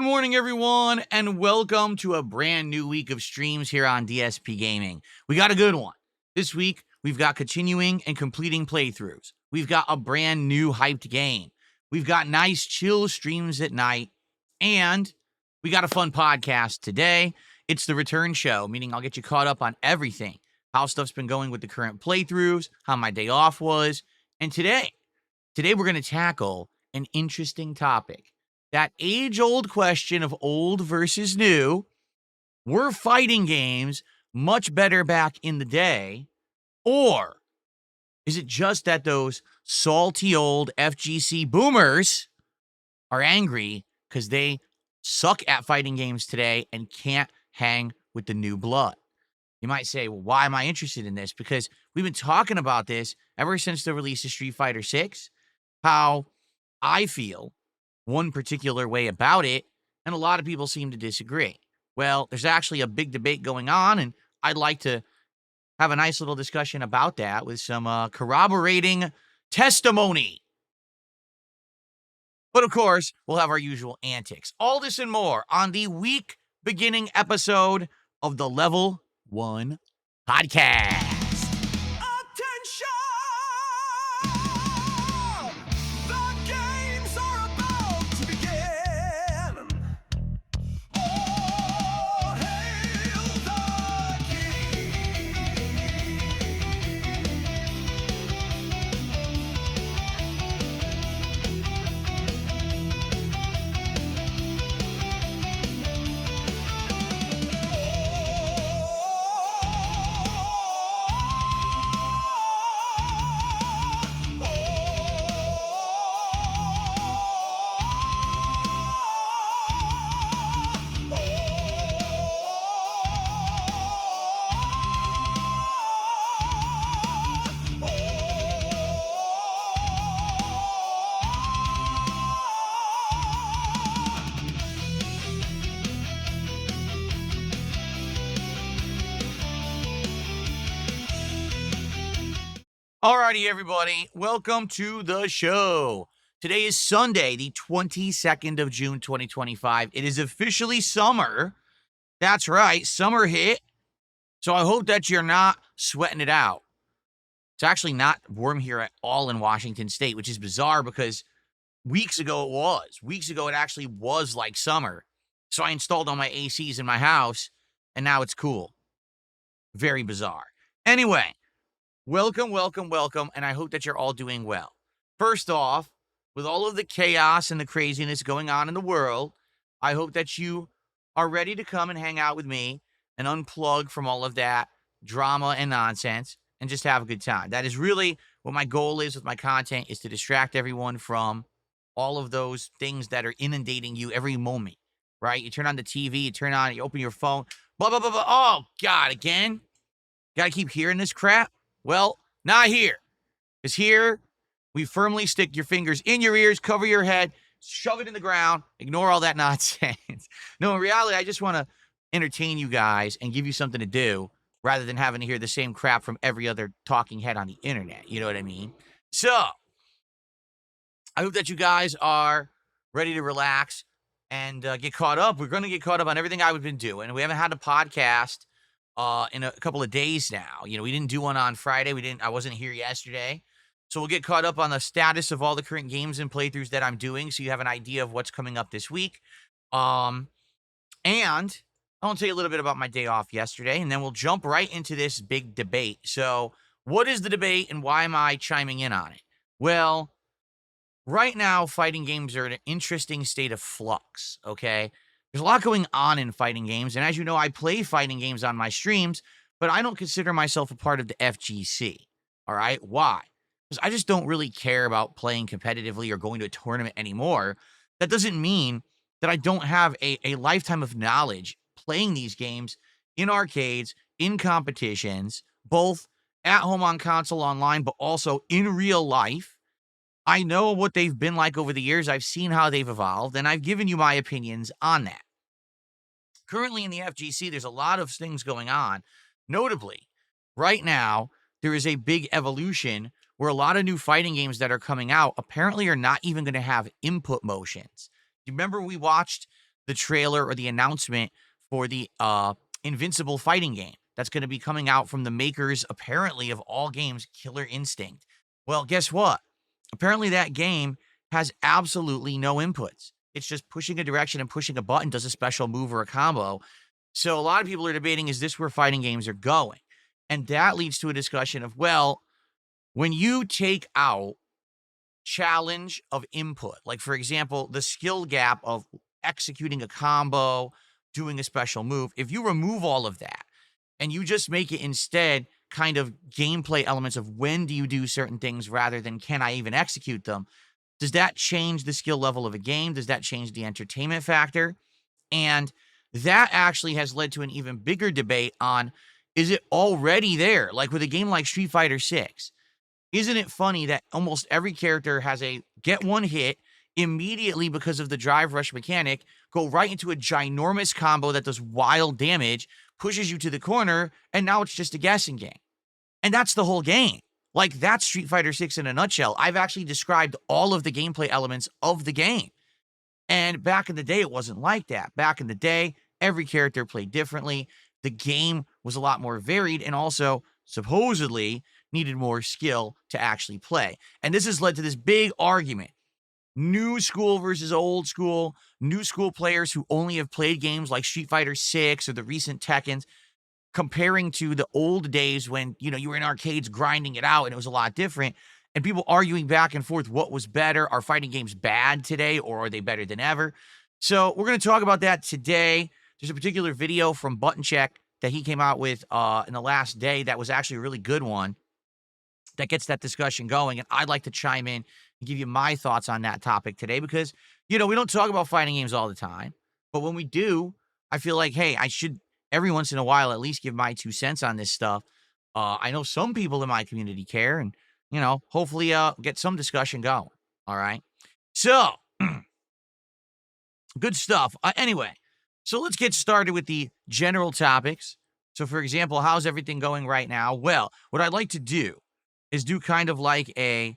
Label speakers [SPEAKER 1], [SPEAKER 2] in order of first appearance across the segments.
[SPEAKER 1] Good morning, everyone, and welcome to a brand new week of streams here on DSPGaming. We got a good one. This week, we've got continuing and completing playthroughs. We've got a brand new hyped game. We've got nice, chill streams at night. And we got a fun podcast today. It's the return show, meaning I'll get you caught up on everything. How stuff's been going with the current playthroughs, how my day off was. And today we're going to tackle an interesting topic. That age-old question of old versus new. Were fighting games much better back in the day? Or is it just that those salty old FGC boomers are angry because they suck at fighting games today and can't hang with the new blood? You might say, well, why am I interested in this? Because we've been talking about this ever since the release of Street Fighter 6, how I feel one particular way about it, and a lot of people seem to disagree. Well, there's actually a big debate going on, and I'd like to have a nice little discussion about that with some corroborating testimony. But of course, we'll have our usual antics. All this and more on the week beginning episode of the Level 1 Podcast. Alrighty, everybody, welcome to the show. Today is Sunday, the 22nd of June, 2025. It is officially summer. That's right, summer hit. So I hope that you're not sweating it out. It's actually not warm here at all in Washington State, which is bizarre because weeks ago it was. Weeks ago it actually was like summer. So I installed all my ACs in my house, and now it's cool. Very bizarre. Anyway. Welcome, and I hope that you're all doing well. First off, with all of the chaos and the craziness going on in the world, I hope that you are ready to come and hang out with me and unplug from all of that drama and nonsense and just have a good time. That is really what my goal is with my content, is to distract everyone from all of those things that are inundating you every moment, right? You turn on the TV, you open your phone, blah, blah, blah, blah. Oh, God, again? Got to keep hearing this crap? Well, not here. Because here, we firmly stick your fingers in your ears, cover your head, shove it in the ground, ignore all that nonsense. No, in reality, I just want to entertain you guys and give you something to do rather than having to hear the same crap from every other talking head on the internet. You know what I mean? So, I hope that you guys are ready to relax and get caught up. We're going to get caught up on everything I've been doing. We haven't had a podcast in a couple of days now. You know, we didn't do one on Friday. I wasn't here yesterday. So we'll get caught up on the status of all the current games and playthroughs that I'm doing, so you have an idea of what's coming up this week. And I'll tell you a little bit about my day off yesterday, and then we'll jump right into this big debate. So what is the debate and why am I chiming in on it? Well, right now, fighting games are in an interesting state of flux, okay? There's a lot going on in fighting games, and as you know, I play fighting games on my streams, but I don't consider myself a part of the FGC, all right? Why? Because I just don't really care about playing competitively or going to a tournament anymore. That doesn't mean that I don't have a lifetime of knowledge playing these games in arcades, in competitions, both at home on console online, but also in real life. I know what they've been like over the years. I've seen how they've evolved, and I've given you my opinions on that. Currently in the FGC, there's a lot of things going on. Notably, right now, there is a big evolution where a lot of new fighting games that are coming out apparently are not even going to have input motions. You remember we watched the trailer or the announcement for the Invincible fighting game that's going to be coming out from the makers, apparently, of all games, Killer Instinct. Well, guess what? Apparently, that game has absolutely no inputs. It's just pushing a direction and pushing a button does a special move or a combo. So a lot of people are debating, is this where fighting games are going? And that leads to a discussion of, well, when you take out challenge of input, like, for example, the skill gap of executing a combo, doing a special move, if you remove all of that and you just make it instead kind of gameplay elements of when do you do certain things rather than can I even execute them, does that change the skill level of a game? Does that change the entertainment factor? And that actually has led to an even bigger debate on, is it already there? Like with a game like Street Fighter 6, isn't it funny that almost every character has a get one hit immediately because of the drive rush mechanic, go right into a ginormous combo that does wild damage, pushes you to the corner, and now it's just a guessing game. And that's the whole game. Like, that's Street Fighter 6 in a nutshell. I've actually described all of the gameplay elements of the game. And back in the day, it wasn't like that. Back in the day, every character played differently. The game was a lot more varied and also supposedly needed more skill to actually play. And this has led to this big argument. New school versus old school. New school players who only have played games like Street Fighter 6 or the recent Tekkens, comparing to the old days when, you were in arcades grinding it out and it was a lot different. And people arguing back and forth, what was better? Are fighting games bad today or are they better than ever? So we're going to talk about that today. There's a particular video from Button Check that he came out with in the last day that was actually a really good one that gets that discussion going. And I'd like to chime in and give you my thoughts on that topic today because, we don't talk about fighting games all the time. But when we do, I feel like, hey, I should every once in a while at least give my 2 cents on this stuff. I know some people in my community care and, hopefully get some discussion going. All right. So, good stuff. Anyway, so let's get started with the general topics. So, for example, how's everything going right now? Well, what I'd like to do is do kind of like a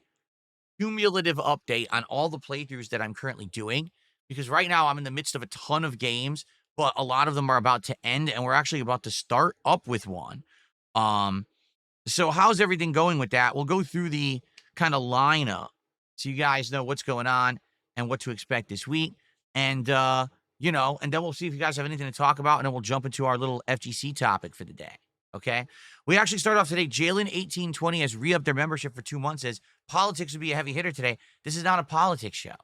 [SPEAKER 1] cumulative update on all the playthroughs that I'm currently doing, because right now I'm in the midst of a ton of games, but a lot of them are about to end, and we're actually about to start up with one. So how's everything going with that? We'll go through the kind of lineup so you guys know what's going on and what to expect this week. And, and then we'll see if you guys have anything to talk about, and then we'll jump into our little FGC topic for the day. Okay? We actually start off today. Jalen1820 has re-upped their membership for 2 months, says politics would be a heavy hitter today. This is not a politics show.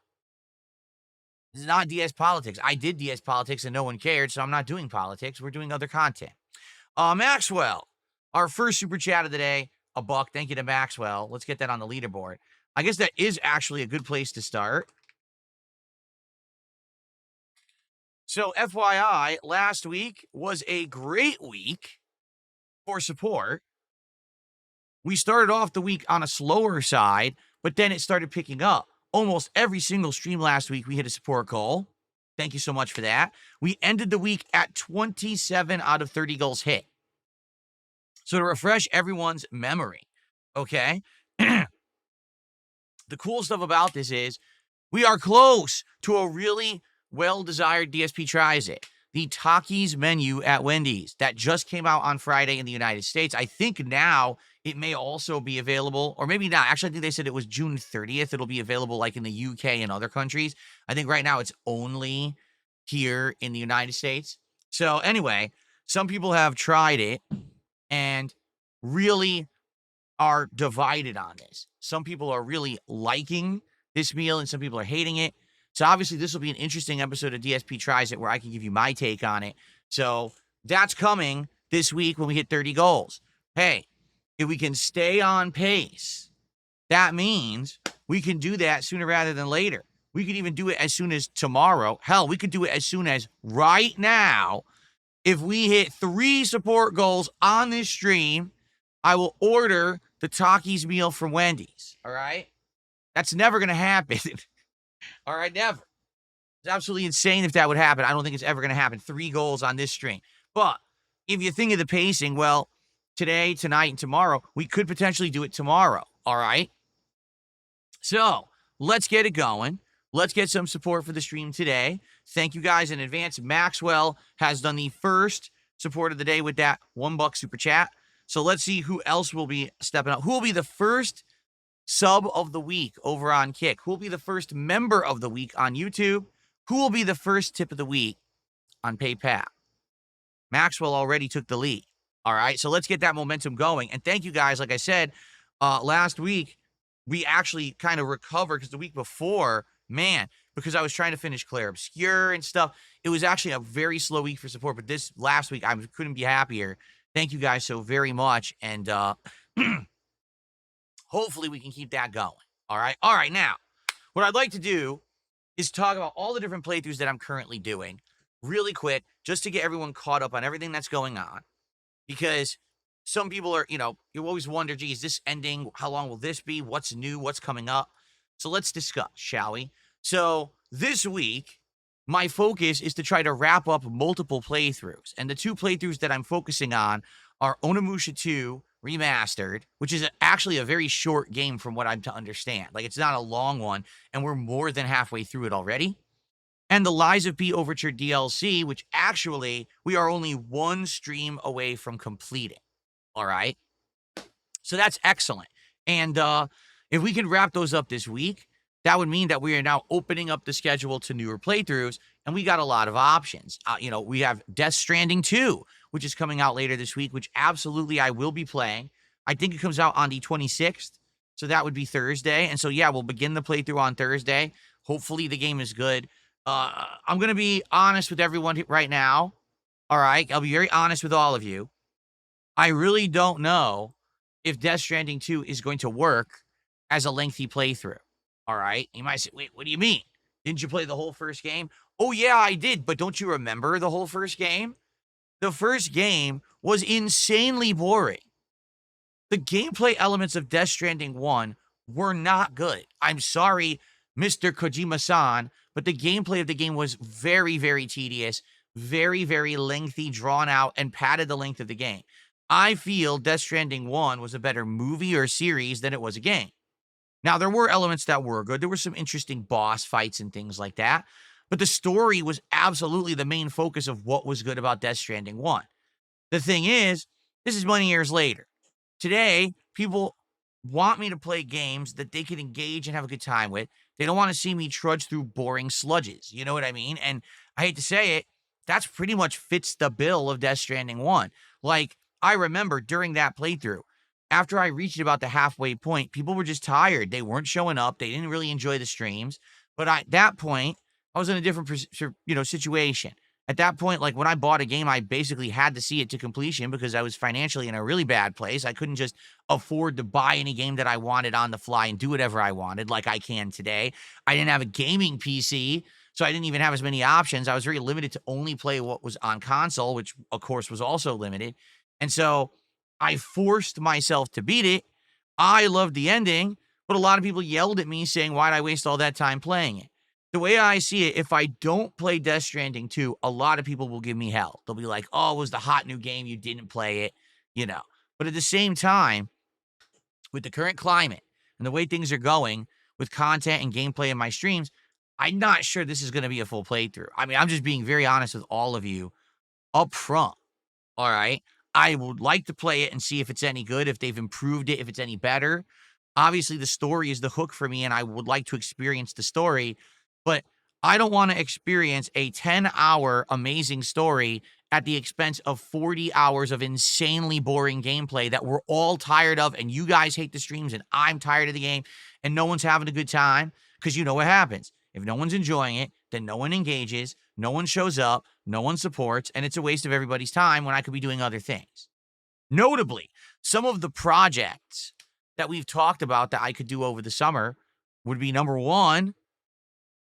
[SPEAKER 1] This is not DS Politics. I did DS Politics and no one cared, so I'm not doing politics. We're doing other content. Maxwell, our first super chat of the day, $1. Thank you to Maxwell. Let's get that on the leaderboard. I guess that is actually a good place to start. So FYI, last week was a great week for support. We started off the week on a slower side, but then it started picking up. Almost every single stream last week, we hit a support goal. Thank you so much for that. We ended the week at 27 out of 30 goals hit. So to refresh everyone's memory, okay? The cool stuff about this is we are close to a really well-desired DSP tries it. The Takis menu at Wendy's that just came out on Friday in the United States. I think now it may also be available, or maybe not. Actually, I think they said it was June 30th. It'll be available like in the UK and other countries. I think right now it's only here in the United States. So anyway, some people have tried it and really are divided on this. Some people are really liking this meal and some people are hating it. So obviously this will be an interesting episode of DSP Tries It where I can give you my take on it. So that's coming this week when we hit 30 goals. Hey, if we can stay on pace, that means we can do that sooner rather than later. We could even do it as soon as tomorrow. Hell, we could do it as soon as right now. If we hit 3 support goals on this stream, I will order the Takis meal from Wendy's. All right? That's never going to happen. All right, never. It's absolutely insane if that would happen. I don't think it's ever going to happen. 3 goals on this stream. But if you think of the pacing, well, today, tonight, and tomorrow, we could potentially do it tomorrow. All right? So let's get it going. Let's get some support for the stream today. Thank you guys in advance. Maxwell has done the first support of the day with that $1 super chat. So let's see who else will be stepping up. Who will be the first sub of the week over on Kick? Who will be the first member of the week on YouTube? Who will be the first tip of the week on PayPal? Maxwell already took the lead. All right, so let's get that momentum going. And thank you guys. Like I said, last week, we actually kind of recovered because the week before, man, because I was trying to finish Claire Obscure and stuff, it was actually a very slow week for support. But this last week, I couldn't be happier. Thank you guys so very much. And hopefully we can keep that going. All right, now, what I'd like to do is talk about all the different playthroughs that I'm currently doing really quick, just to get everyone caught up on everything that's going on. Because some people are, you always wonder, gee, is this ending? How long will this be? What's new? What's coming up? So let's discuss, shall we? So this week, my focus is to try to wrap up multiple playthroughs. And the two playthroughs that I'm focusing on are Onimusha 2 Remastered, which is actually a very short game from what I'm to understand. Like, it's not a long one, and we're more than halfway through it already. And the Lies of P Overture DLC, which actually we are only one stream away from completing. All right. So that's excellent. And if we can wrap those up this week, that would mean that we are now opening up the schedule to newer playthroughs, and we got a lot of options. We have Death Stranding 2, which is coming out later this week, which absolutely I will be playing. I think it comes out on the 26th, so that would be Thursday. And so, yeah, we'll begin the playthrough on Thursday. Hopefully the game is good. I'm going to be honest with everyone right now. All right. I'll be very honest with all of you. I really don't know if Death Stranding 2 is going to work as a lengthy playthrough. All right. You might say, wait, what do you mean? Didn't you play the whole first game? Oh, yeah, I did. But don't you remember the whole first game? The first game was insanely boring. The gameplay elements of Death Stranding 1 were not good. I'm sorry, Mr. Kojima-san, but the gameplay of the game was very, very tedious, very, very lengthy, drawn out, and padded the length of the game. I feel Death Stranding 1 was a better movie or series than it was a game. Now, there were elements that were good. There were some interesting boss fights and things like that. But the story was absolutely the main focus of what was good about Death Stranding 1. The thing is, this is many years later. Today, people want me to play games that they can engage and have a good time with. They don't want to see me trudge through boring sludges. You know what I mean? And I hate to say it, that's pretty much fits the bill of Death Stranding 1. Like, I remember during that playthrough, after I reached about the halfway point, people were just tired. They weren't showing up. They didn't really enjoy the streams. But at that point, I was in a different, situation. At that point, like when I bought a game, I basically had to see it to completion because I was financially in a really bad place. I couldn't just afford to buy any game that I wanted on the fly and do whatever I wanted like I can today. I didn't have a gaming PC, so I didn't even have as many options. I was very limited to only play what was on console, which of course was also limited. And so I forced myself to beat it. I loved the ending, but a lot of people yelled at me saying, why'd I waste all that time playing it? The way I see it, if I don't play Death Stranding 2, a lot of people will give me hell. They'll be like, oh, it was the hot new game. You didn't play it, But at the same time, with the current climate and the way things are going with content and gameplay in my streams, I'm not sure this is going to be a full playthrough. I mean, I'm just being very honest with all of you up front. All right. I would like to play it and see if it's any good, if they've improved it, if it's any better. Obviously, the story is the hook for me, and I would like to experience the story. But I don't want to experience a 10-hour amazing story at the expense of 40 hours of insanely boring gameplay that we're all tired of, and you guys hate the streams, and I'm tired of the game, and no one's having a good time, because you know what happens. If no one's enjoying it, then no one engages, no one shows up, no one supports, and it's a waste of everybody's time when I could be doing other things. Notably, some of the projects that we've talked about that I could do over the summer would be, number one,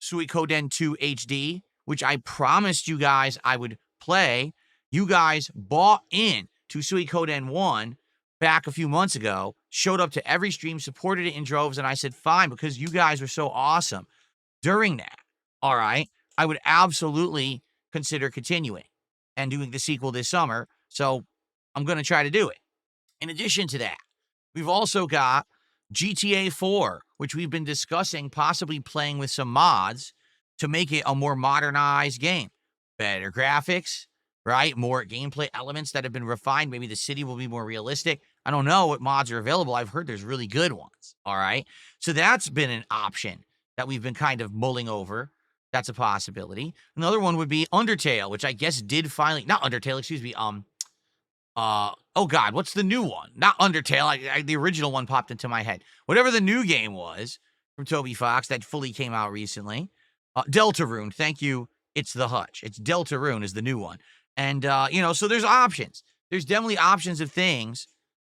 [SPEAKER 1] Suikoden 2 HD, which I promised you guys I would play. You guys bought in to Suikoden 1 back a few months ago, showed up to every stream, supported it in droves, and I said, fine, because you guys were so awesome during that. All right, I would absolutely consider continuing and doing the sequel this summer, so I'm going to try to do it. In addition to that, we've also got GTA 4, which we've been discussing possibly playing with some mods. to make it a more modernized game. Better graphics, right? More gameplay elements that have been refined. Maybe the city will be more realistic. I don't know what mods are available. I've heard there's really good ones. All right. So that's been an option that we've been kind of mulling over. That's a possibility. Another one would be Undertale, which I guess did finally, not Undertale, excuse me. Oh God, what's the new one? Not Undertale. The original one popped into my head. Whatever the new game was from Toby Fox that fully came out recently. Deltarune. Thank you. It's the Hutch. It's Deltarune is the new one. And, so there's options. There's definitely options of things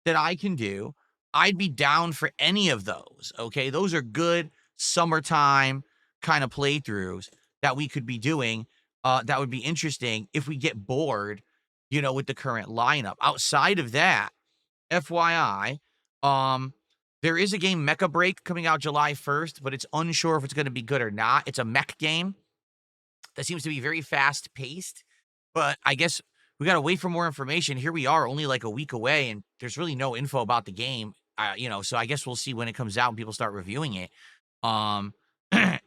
[SPEAKER 1] that I can do. I'd be down for any of those, okay? Those are good summertime kind of playthroughs that we could be doing. That would be interesting if we get bored, with the current lineup. Outside of that, FYI, there is a game, Mecha Break, coming out July 1st, but it's unsure if it's going to be good or not. It's a mech game that seems to be very fast-paced, but I guess we got to wait for more information. Here we are, only like a week away, and there's really no info about the game, so I guess we'll see when it comes out and people start reviewing it. And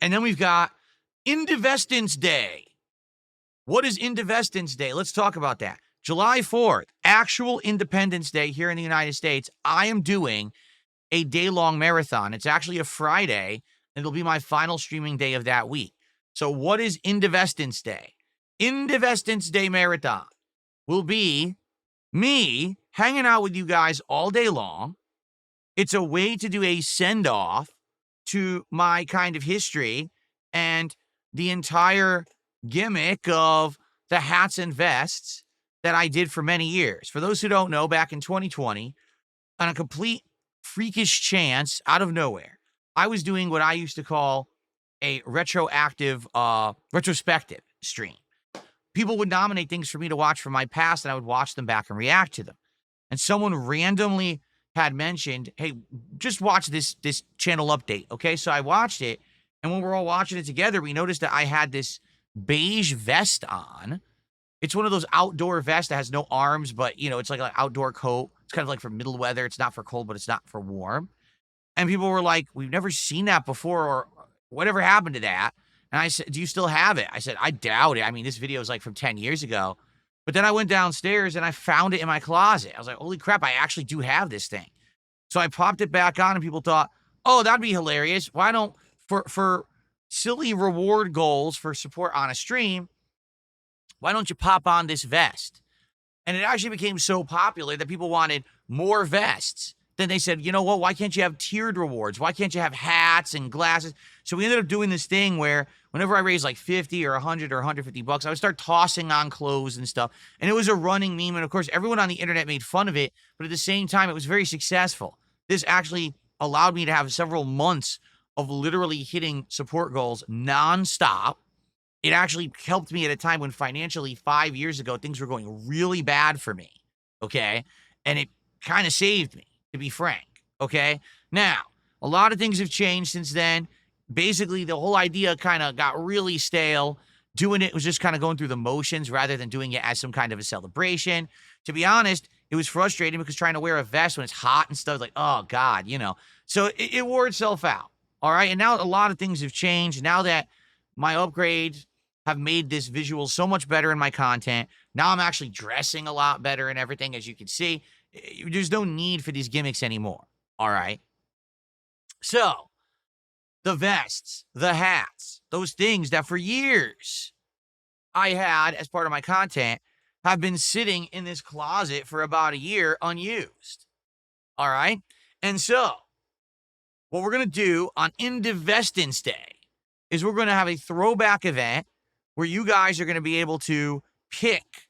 [SPEAKER 1] then we've got Indivestance Day. What is Indivestance Day? Let's talk about that. July 4th, actual Independence Day here in the United States. I am doing a day-long marathon. It's actually a Friday, and it'll be my final streaming day of that week. So what is Indivestance Day? Indivestance Day Marathon will be me hanging out with you guys all day long. It's a way to do a send-off to my kind of history and the entire gimmick of the hats and vests that I did for many years. For those who don't know, back in 2020, on a complete freakish chance out of nowhere, I was doing what I used to call a retrospective stream. People would nominate things for me to watch from my past, and I would watch them back and react to them. And someone randomly had mentioned, hey, just watch this channel update, okay? So I watched it, and when we're all watching it together, we noticed that I had this beige vest on. It's one of those outdoor vests that has no arms, but, it's like an outdoor coat. It's kind of like for middle weather. It's not for cold, but it's not for warm. And people were like, we've never seen that before, or whatever happened to that? And I said, do you still have it? I said, I doubt it. I mean, this video is like from 10 years ago. But then I went downstairs and I found it in my closet. I was like, holy crap, I actually do have this thing. So I popped it back on and people thought, oh, that'd be hilarious. Why don't, for silly reward goals for support on a stream, why don't you pop on this vest? And it actually became so popular that people wanted more vests. Then they said, you know what? Why can't you have tiered rewards? Why can't you have hats and glasses? So we ended up doing this thing where whenever I raised like 50 or 100 or 150 bucks, I would start tossing on clothes and stuff. And it was a running meme. And of course, everyone on the internet made fun of it. But at the same time, it was very successful. This actually allowed me to have several months of literally hitting support goals nonstop. It actually helped me at a time when financially 5 years ago, things were going really bad for me. Okay. And it kind of saved me, to be frank. Okay. Now, a lot of things have changed since then. Basically, the whole idea kind of got really stale. Doing it was just kind of going through the motions rather than doing it as some kind of a celebration. To be honest, it was frustrating because trying to wear a vest when it's hot and stuff, like, oh God, So it wore itself out. All right. And now a lot of things have changed. Now that my upgrades have made this visual so much better in my content, now I'm actually dressing a lot better and everything, as you can see. There's no need for these gimmicks anymore. All right. So the vests, the hats, those things that for years I had as part of my content have been sitting in this closet for about a year unused. All right. And so what we're going to do on Indivestance Day is we're going to have a throwback event where you guys are going to be able to pick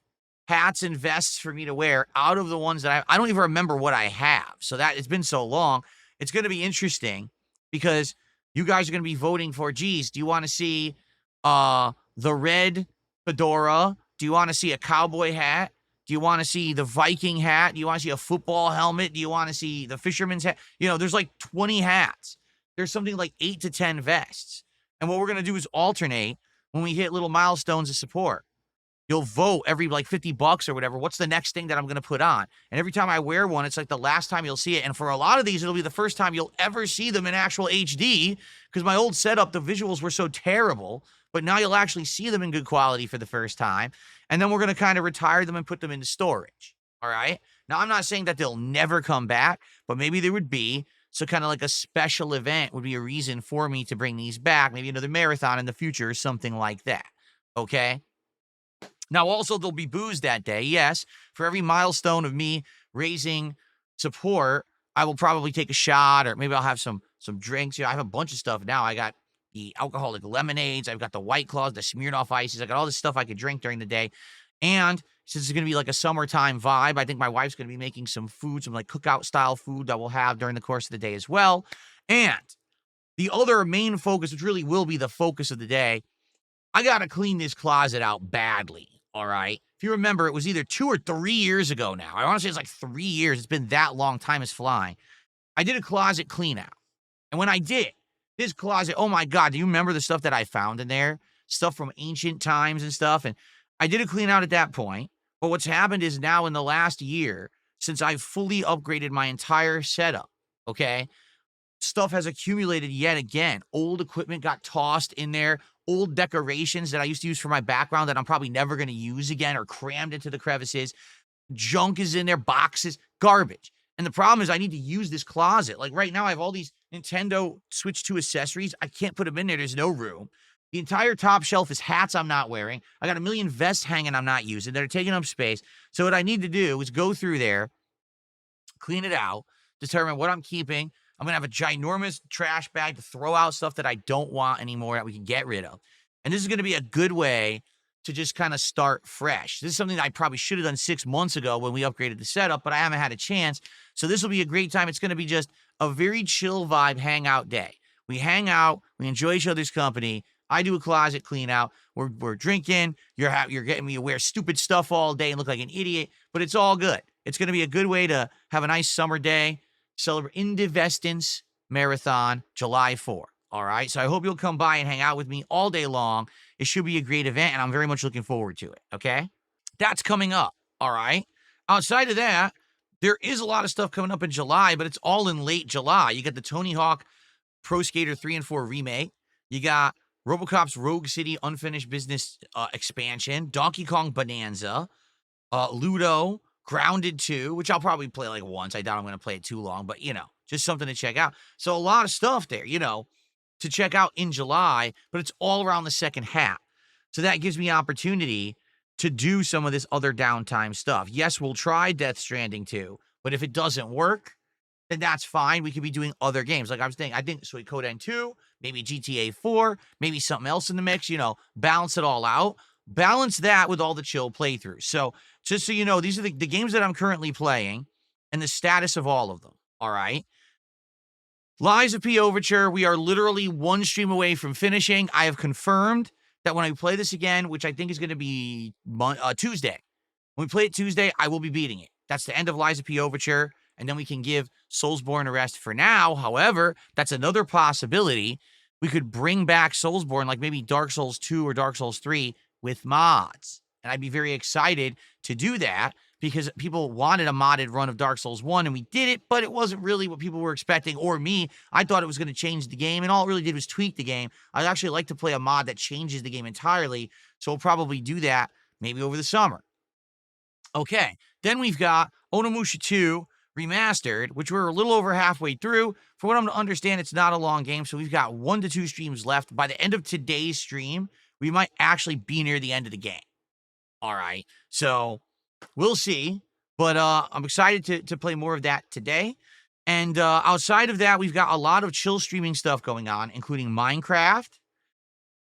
[SPEAKER 1] hats and vests for me to wear out of the ones that I don't even remember what I have. So that it's been so long. It's going to be interesting because you guys are going to be voting for, geez, do you want to see the red fedora? Do you want to see a cowboy hat? Do you want to see the Viking hat? Do you want to see a football helmet? Do you want to see the fisherman's hat? There's like 20 hats. There's something like 8 to 10 vests. And what we're going to do is alternate when we hit little milestones of support. You'll vote every like 50 bucks or whatever. What's the next thing that I'm going to put on? And every time I wear one, it's like the last time you'll see it. And for a lot of these, it'll be the first time you'll ever see them in actual HD because my old setup, the visuals were so terrible. but now you'll actually see them in good quality for the first time. And then we're going to kind of retire them and put them into storage. All right. Now, I'm not saying that they'll never come back, but maybe there would be. So kind of like a special event would be a reason for me to bring these back. Maybe another marathon in the future or something like that. Okay. Now, also, there'll be booze that day. Yes. For every milestone of me raising support, I will probably take a shot, or maybe I'll have some drinks. I have a bunch of stuff now. I got the alcoholic lemonades. I've got the White Claws, the Smirnoff Ices. I got all this stuff I could drink during the day. And since it's going to be like a summertime vibe, I think my wife's going to be making some food, some like cookout style food that we'll have during the course of the day as well. And the other main focus, which really will be the focus of the day, I got to clean this closet out badly. All right. If you remember, it was either 2 or 3 years ago now. I want to say it's like 3 years. It's been that long. Time is flying. I did a closet clean out. And when I did, this closet, oh my God, do you remember the stuff that I found in there? Stuff from ancient times and stuff. And I did a clean out at that point. But what's happened is now in the last year, since I've fully upgraded my entire setup, okay, stuff has accumulated yet again. Old equipment got tossed in there. Old decorations that I used to use for my background that I'm probably never going to use again are crammed into the crevices. Junk is in there, boxes, garbage. And the problem is I need to use this closet. Like right now I have all these Nintendo Switch 2 accessories. I can't put them in there. There's no room. The entire top shelf is hats I'm not wearing. I got a million vests hanging I'm not using that are taking up space. So what I need to do is go through there, clean it out, determine what I'm keeping. I'm going to have a ginormous trash bag to throw out stuff that I don't want anymore that we can get rid of. And this is going to be a good way to just kind of start fresh. This is something that I probably should have done 6 months ago when we upgraded the setup, but I haven't had a chance. So this will be a great time. It's going to be just a very chill vibe hangout day. We hang out. We enjoy each other's company. I do a closet clean out. We're drinking. You're getting me to wear stupid stuff all day and look like an idiot, but it's all good. It's going to be a good way to have a nice summer day. Celebrate Indivestance Marathon, July 4th. All right. So I hope you'll come by and hang out with me all day long. It should be a great event, and I'm very much looking forward to it. Okay. That's coming up. All right. Outside of that, there is a lot of stuff coming up in July, but it's all in late July. You got the Tony Hawk Pro Skater 3 and 4 remake. You got RoboCop's Rogue City Unfinished Business expansion, Donkey Kong Bonanza, Ludo, Grounded 2, which I'll probably play like once. I doubt I'm going to play it too long, but, just something to check out. So a lot of stuff there, to check out in July, but it's all around the second half. So that gives me opportunity to do some of this other downtime stuff. Yes, we'll try Death Stranding 2, but if it doesn't work, then that's fine. We could be doing other games. Like I was thinking, I think Suikoden 2, maybe GTA 4, maybe something else in the mix, balance it all out. Balance that with all the chill playthroughs. So just so you know, these are the games that I'm currently playing and the status of all of them. All right. Lies of P Overture, we are literally one stream away from finishing. I have confirmed that when I play this again, which I think is going to be Tuesday, when we play it Tuesday, I will be beating it. That's the end of Lies of P Overture, and then we can give Soulsborne a rest for now. However, that's another possibility. We could bring back Soulsborne, like maybe Dark Souls 2 or Dark Souls 3, with mods. And I'd be very excited to do that because people wanted a modded run of Dark Souls 1, and we did it, but it wasn't really what people were expecting, or me. I thought it was going to change the game, and all it really did was tweak the game. I'd actually like to play a mod that changes the game entirely, so we'll probably do that maybe over the summer. Okay, then we've got Onimusha 2 Remastered, which we're a little over halfway through. For what I'm to understand, it's not a long game, so we've got 1 to 2 streams left. By the end of today's stream, we might actually be near the end of the game. All right. So we'll see. But I'm excited to play more of that today. And outside of that, we've got a lot of chill streaming stuff going on, including Minecraft,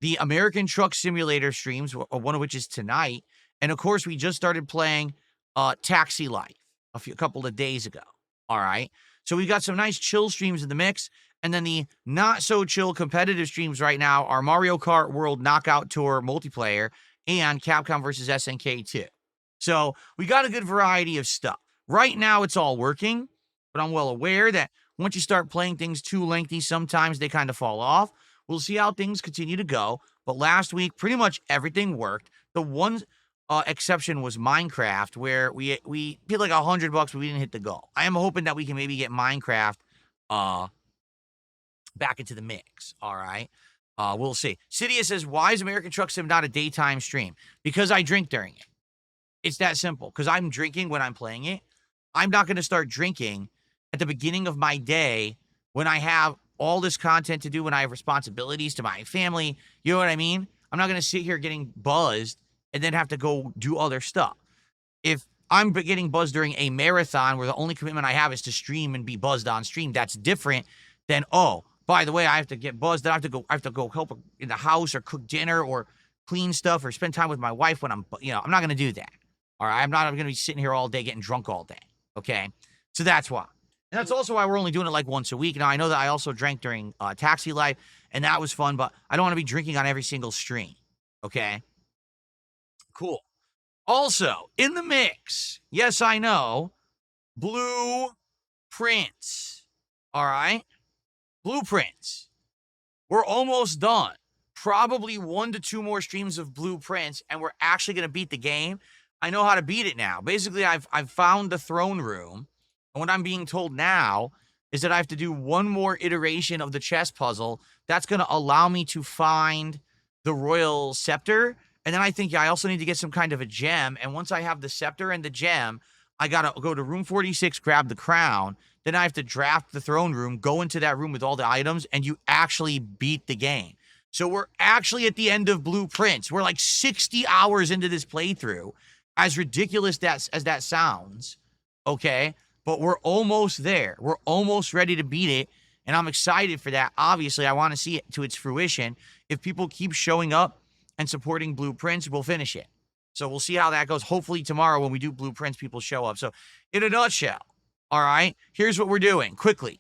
[SPEAKER 1] the American Truck Simulator streams, one of which is tonight. And of course, we just started playing Taxi Life a couple of days ago. All right. So we've got some nice chill streams in the mix. And then the not so chill competitive streams right now are Mario Kart World Knockout Tour multiplayer and Capcom vs. SNK 2. So we got a good variety of stuff. Right now it's all working, but I'm well aware that once you start playing things too lengthy, sometimes they kind of fall off. We'll see how things continue to go. But last week, pretty much everything worked. The one exception was Minecraft, where we paid like $100, but we didn't hit the goal. I am hoping that we can maybe get Minecraft back into the mix. All right. We'll see. Cydia says, why is American Truck Sim not a daytime stream? Because I drink during it. It's that simple. Because I'm drinking when I'm playing it. I'm not going to start drinking at the beginning of my day when I have all this content to do, when I have responsibilities to my family. You know what I mean? I'm not going to sit here getting buzzed and then have to go do other stuff. If I'm getting buzzed during a marathon where the only commitment I have is to stream and be buzzed on stream, that's different than, oh, by the way, I have to get buzzed. Then I have to go help in the house or cook dinner or clean stuff or spend time with my wife when I'm not going to do that. All right. I'm going to be sitting here all day getting drunk all day. Okay. So that's why. And that's also why we're only doing it like once a week. Now, I know that I also drank during Taxi Life, and that was fun, but I don't want to be drinking on every single stream. Okay. Cool. Also, in the mix, yes, I know, Blueprints. All right? Blueprints. We're almost done. Probably 1 to 2 more streams of Blueprints, and we're actually going to beat the game. I know how to beat it now. Basically, I've found the throne room, and what I'm being told now is that I have to do one more iteration of the chess puzzle. That's going to allow me to find the royal scepter. And then I think I also need to get some kind of a gem. And once I have the scepter and the gem, I got to go to room 46, grab the crown. Then I have to draft the throne room, go into that room with all the items, and you actually beat the game. So we're actually at the end of Blueprints. We're like 60 hours into this playthrough, as ridiculous as that sounds, okay? But we're almost there. We're almost ready to beat it, and I'm excited for that. Obviously, I want to see it to its fruition. If people keep showing up and supporting Blueprints, we'll finish it. So we'll see how that goes. Hopefully tomorrow when we do Blueprints, people show up. So in a nutshell, all right, here's what we're doing quickly.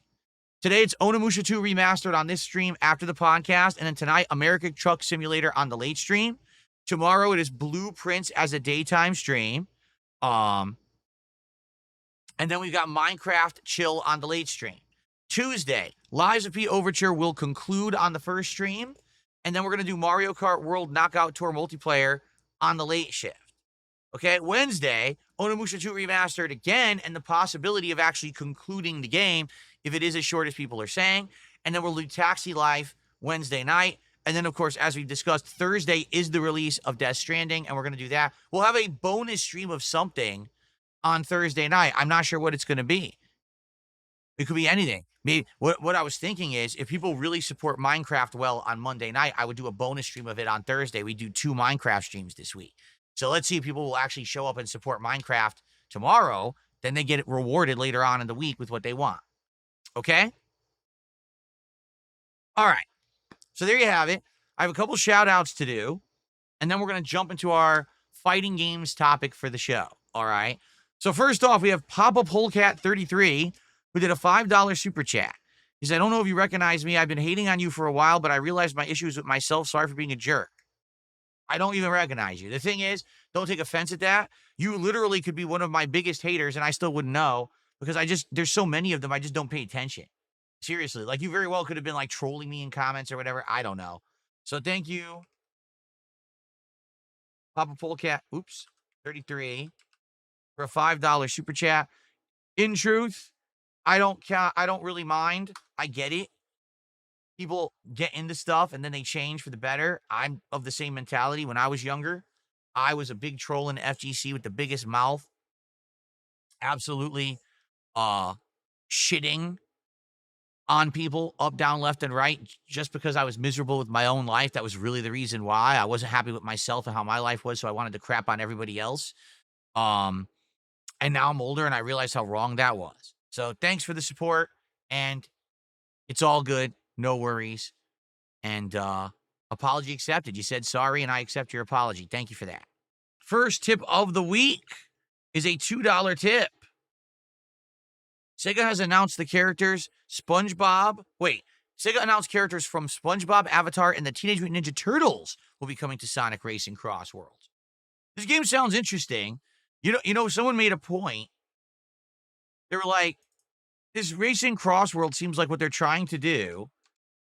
[SPEAKER 1] Today, it's Onimusha 2 Remastered on this stream after the podcast. And then tonight, American Truck Simulator on the late stream. Tomorrow, it is Blueprints as a daytime stream. And then we've got Minecraft Chill on the late stream. Tuesday, Lies of P Overture will conclude on the first stream. And then we're going to do Mario Kart World Knockout Tour multiplayer on the late shift. Okay, Wednesday, Onimusha 2 Remastered again, and the possibility of actually concluding the game if it is as short as people are saying. And then we'll do Taxi Life Wednesday night. And then, of course, as we discussed, Thursday is the release of Death Stranding, and we're going to do that. We'll have a bonus stream of something on Thursday night. I'm not sure what it's going to be. It could be anything. Maybe what I was thinking is if people really support Minecraft well on Monday night, I would do a bonus stream of it on Thursday. We do 2 Minecraft streams this week. So let's see if people will actually show up and support Minecraft tomorrow. Then they get it rewarded later on in the week with what they want. Okay? All right. So there you have it. I have a couple shout outs to do. And then we're going to jump into our fighting games topic for the show. All right. So first off, we have Papa Polecat 33 who did a $5 super chat. He said, I don't know if you recognize me. I've been hating on you for a while, but I realized my issues with myself. Sorry for being a jerk. I don't even recognize you. The thing is, don't take offense at that. You literally could be one of my biggest haters, and I still wouldn't know because there's so many of them, I just don't pay attention. Seriously, like you very well could have been like trolling me in comments or whatever. I don't know. So thank you, Papa Polecat, 33, for a $5 super chat. In truth, I don't really mind. I get it. People get into stuff and then they change for the better. I'm of the same mentality. When I was younger, I was a big troll in FGC with the biggest mouth. Absolutely shitting on people up, down, left, and right just because I was miserable with my own life. That was really the reason why. I wasn't happy with myself and how my life was, so I wanted to crap on everybody else. And now I'm older and I realize how wrong that was. So thanks for the support, and it's all good. No worries. And apology accepted. You said sorry, and I accept your apology. Thank you for that. First tip of the week is a $2 tip. Sega has announced the characters Sega announced characters from SpongeBob, Avatar, and the Teenage Mutant Ninja Turtles will be coming to Sonic Racing Cross Worlds. This game sounds interesting. You know, someone made a point. They were like, this Racing Cross World seems like what they're trying to do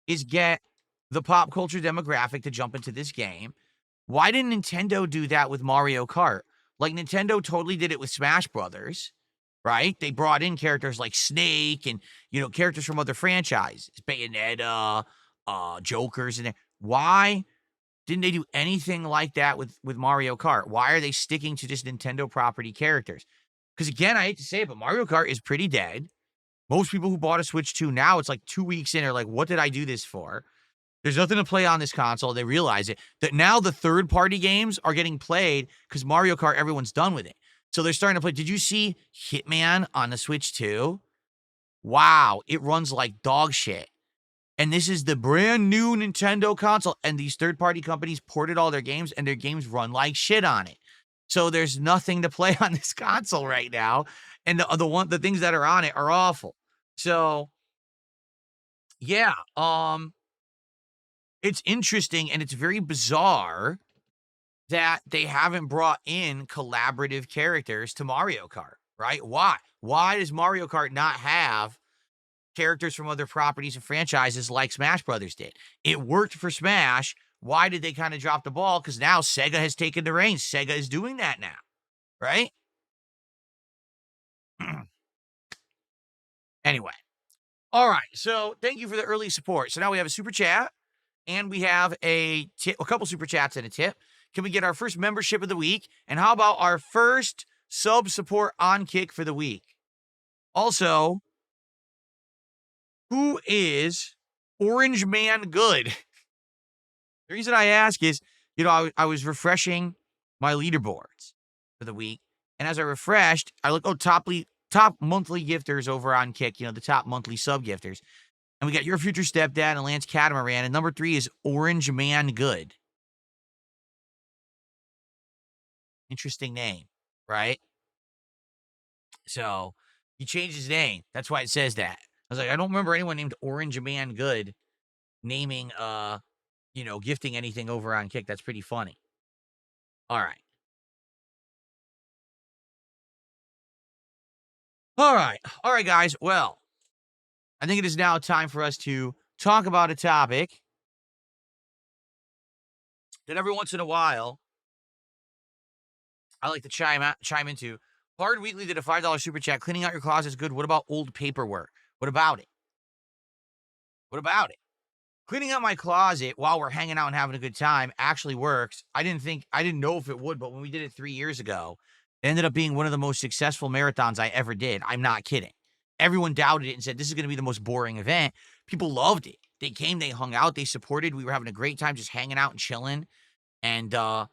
[SPEAKER 1] is get the pop culture demographic to jump into this game. Why didn't Nintendo do that with Mario Kart? Like, Nintendo totally did it with Smash Brothers, right? They brought in characters like Snake and, characters from other franchises. Bayonetta, Jokers, and Why didn't they do anything like that with Mario Kart? Why are they sticking to just Nintendo property characters? Because again, I hate to say it, but Mario Kart is pretty dead. Most people who bought a Switch 2 now, it's like 2 weeks in, are like, what did I do this for? There's nothing to play on this console. They realize it. That now the third-party games are getting played because Mario Kart, everyone's done with it. So they're starting to play. Did you see Hitman on the Switch 2? Wow, it runs like dog shit. And this is the brand new Nintendo console. And these third-party companies ported all their games, and their games run like shit on it. So there's nothing to play on this console right now. And the things that are on it are awful. So yeah, it's interesting and it's very bizarre that they haven't brought in collaborative characters to Mario Kart, right? Why? Why does Mario Kart not have characters from other properties and franchises like Smash Brothers did? It worked for Smash. Why did they kind of drop the ball? Because now Sega has taken the reins. Sega is doing that now, right? Anyway. All right. So thank you for the early support. So now we have a super chat and we have a couple super chats and a tip. Can we get our first membership of the week? And how about our first sub support on Kick for the week? Also, who is Orange Man Good? The reason I ask is, I was refreshing my leaderboards for the week. And as I refreshed, I look, top monthly gifters over on Kick, the top monthly sub gifters. And we got Your Future Stepdad and Lance Catamaran. And number 3 is Orange Man Good. Interesting name, right? So he changed his name. That's why it says that. I was like, I don't remember anyone named Orange Man Good naming, gifting anything over on Kick. That's pretty funny. All right. All right, guys. Well, I think it is now time for us to talk about a topic that every once in a while I like to chime into. Hard Wheatley did a $5 super chat. Cleaning out your closet is good. What about old paperwork? What about it? Cleaning out my closet while we're hanging out and having a good time actually works. I didn't know if it would, but when we did it 3 years ago, it ended up being one of the most successful marathons I ever did. I'm not kidding. Everyone doubted it and said, this is going to be the most boring event. People loved it. They came, they hung out, they supported. We were having a great time just hanging out and chilling. And, again,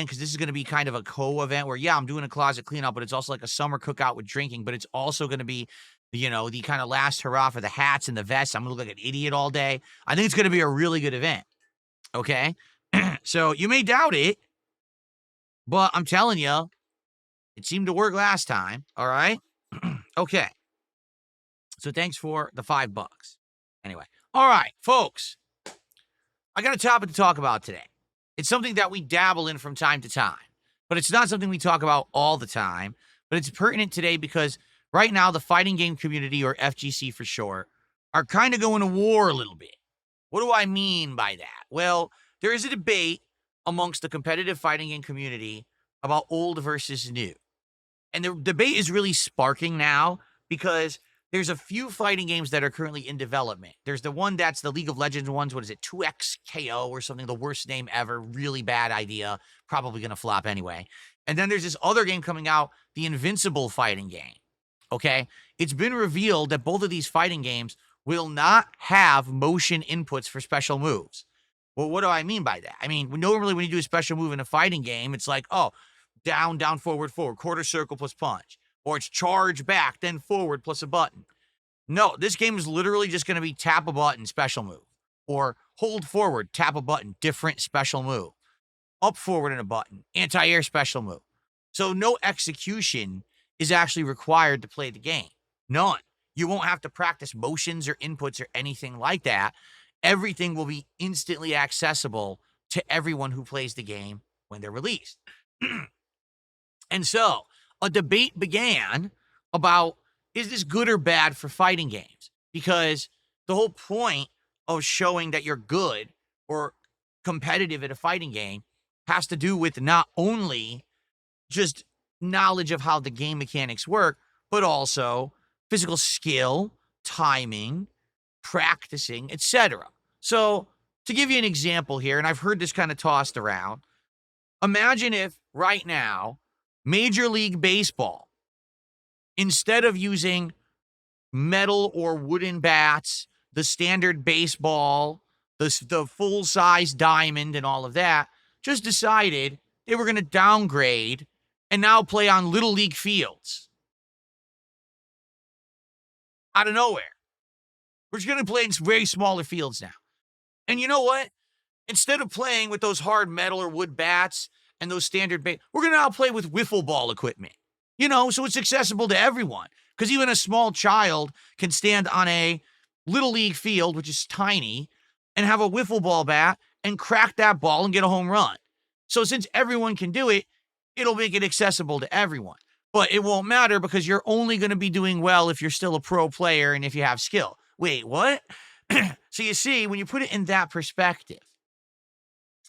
[SPEAKER 1] because this is going to be kind of a co-event where, I'm doing a closet cleanup, but it's also like a summer cookout with drinking, but it's also going to be, the kind of last hurrah for the hats and the vests. I'm going to look like an idiot all day. I think it's going to be a really good event. Okay? So you may doubt it, but I'm telling you, it seemed to work last time. All right? Okay. So thanks for the $5. Anyway. All right, folks. I got a topic to talk about today. It's something that we dabble in from time to time, but it's not something we talk about all the time, but it's pertinent today because right now the fighting game community, or FGC for short, are kind of going to war a little bit. What do I mean by that? Well, there is a debate amongst the competitive fighting game community about old versus new. And the debate is really sparking now because there's a few fighting games that are currently in development. There's the one that's the League of Legends ones. What is it? 2XKO or something. The worst name ever. Really bad idea. Probably going to flop anyway. And then there's this other game coming out, the Invincible fighting game. Okay? It's been revealed that both of these fighting games will not have motion inputs for special moves. Well, what do I mean by that? I mean, normally when you do a special move in a fighting game, it's like, down, forward, quarter circle plus punch. Or it's charge back, then forward plus a button. No, this game is literally just going to be tap a button, special move. Or hold forward, tap a button, different special move. Up forward and a button, anti-air special move. So no execution is actually required to play the game. None. You won't have to practice motions or inputs or anything like that. Everything will be instantly accessible to everyone who plays the game when they're released. And so, a debate began about, is this good or bad for fighting games? Because the whole point of showing that you're good or competitive at a fighting game has to do with not only just knowledge of how the game mechanics work, but also physical skill, timing, practicing, etc. So To give you an example here, and I've heard this kind of tossed around, imagine if right now, Major League Baseball, instead of using metal or wooden bats, the standard baseball, the full-size diamond and all of that, just decided they were going to downgrade and now play on Little League fields. Out of nowhere. We're just going to play in very smaller fields now. And you know what? Instead of playing with those hard metal or wood bats and those standard we're going to now play with wiffle ball equipment. So it's accessible to everyone. Because even a small child can stand on a Little League field, which is tiny, and have a wiffle ball bat and crack that ball and get a home run. So since everyone can do it, it'll make it accessible to everyone. But it won't matter because you're only going to be doing well if you're still a pro player and if you have skill. Wait, what? So you see, when you put it in that perspective,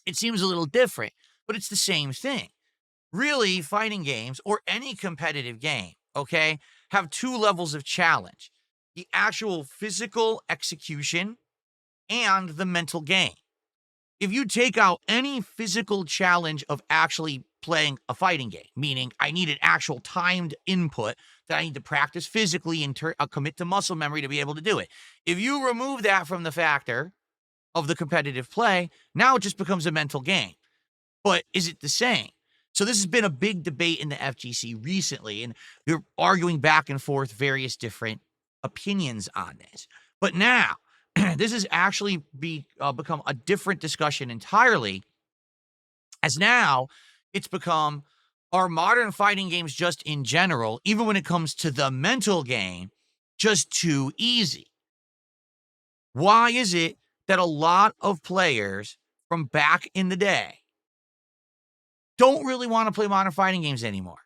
[SPEAKER 1] it seems a little different, but it's the same thing. Really, fighting games or any competitive game, okay, have two levels of challenge: the actual physical execution and the mental game. If you take out any physical challenge of actually playing a fighting game, meaning I need an actual timed input that I need to practice physically and commit to muscle memory to be able to do it. If you remove that from the factor of the competitive play, now it just becomes a mental game. But is it the same? So this has been a big debate in the FGC recently, and they're arguing back and forth various different opinions on this. But now, this has actually become a different discussion entirely, as now it's become, are modern fighting games just in general, even when it comes to the mental game, just too easy? Why is it that a lot of players from back in the day don't really want to play modern fighting games anymore?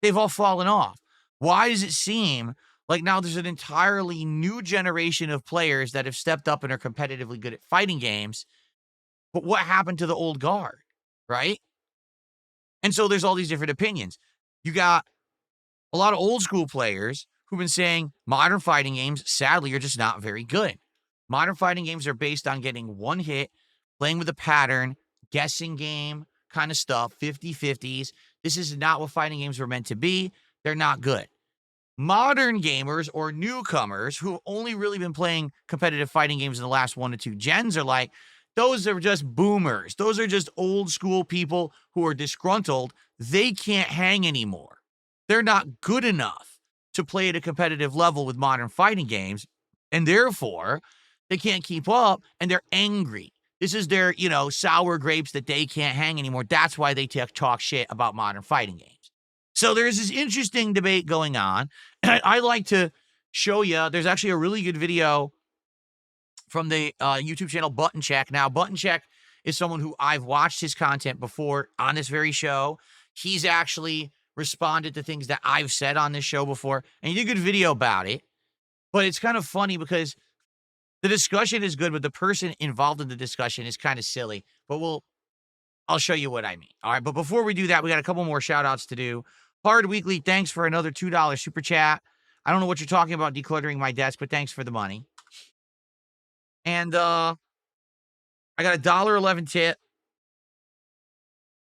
[SPEAKER 1] They've all fallen off. Why does it seem like now there's an entirely new generation of players that have stepped up and are competitively good at fighting games? But what happened to the old guard, right? And so there's all these different opinions. You got a lot of old school players who've been saying modern fighting games, sadly, are just not very good. Modern fighting games are based on getting one hit, playing with a pattern, guessing game kind of stuff, 50-50s. This is not what fighting games were meant to be. They're not good. Modern gamers or newcomers who have only really been playing competitive fighting games in the last 1 to 2 gens are like, those are just boomers. Those are just old school people who are disgruntled. They can't hang anymore. They're not good enough to play at a competitive level with modern fighting games, and therefore they can't keep up, and they're angry. This is their, sour grapes that they can't hang anymore. That's why they talk shit about modern fighting games. So there's this interesting debate going on. I like to show you, there's actually a really good video from the YouTube channel Button Check. Now, Button Check is someone who I've watched his content before on this very show. He's actually responded to things that I've said on this show before, and he did a good video about it. But it's kind of funny because the discussion is good, but the person involved in the discussion is kind of silly. But I'll show you what I mean. All right, but before we do that, we got a couple more shout-outs to do. Hard Weekly, thanks for another $2 super chat. I don't know what you're talking about decluttering my desk, but thanks for the money. And I got a $1.11 tip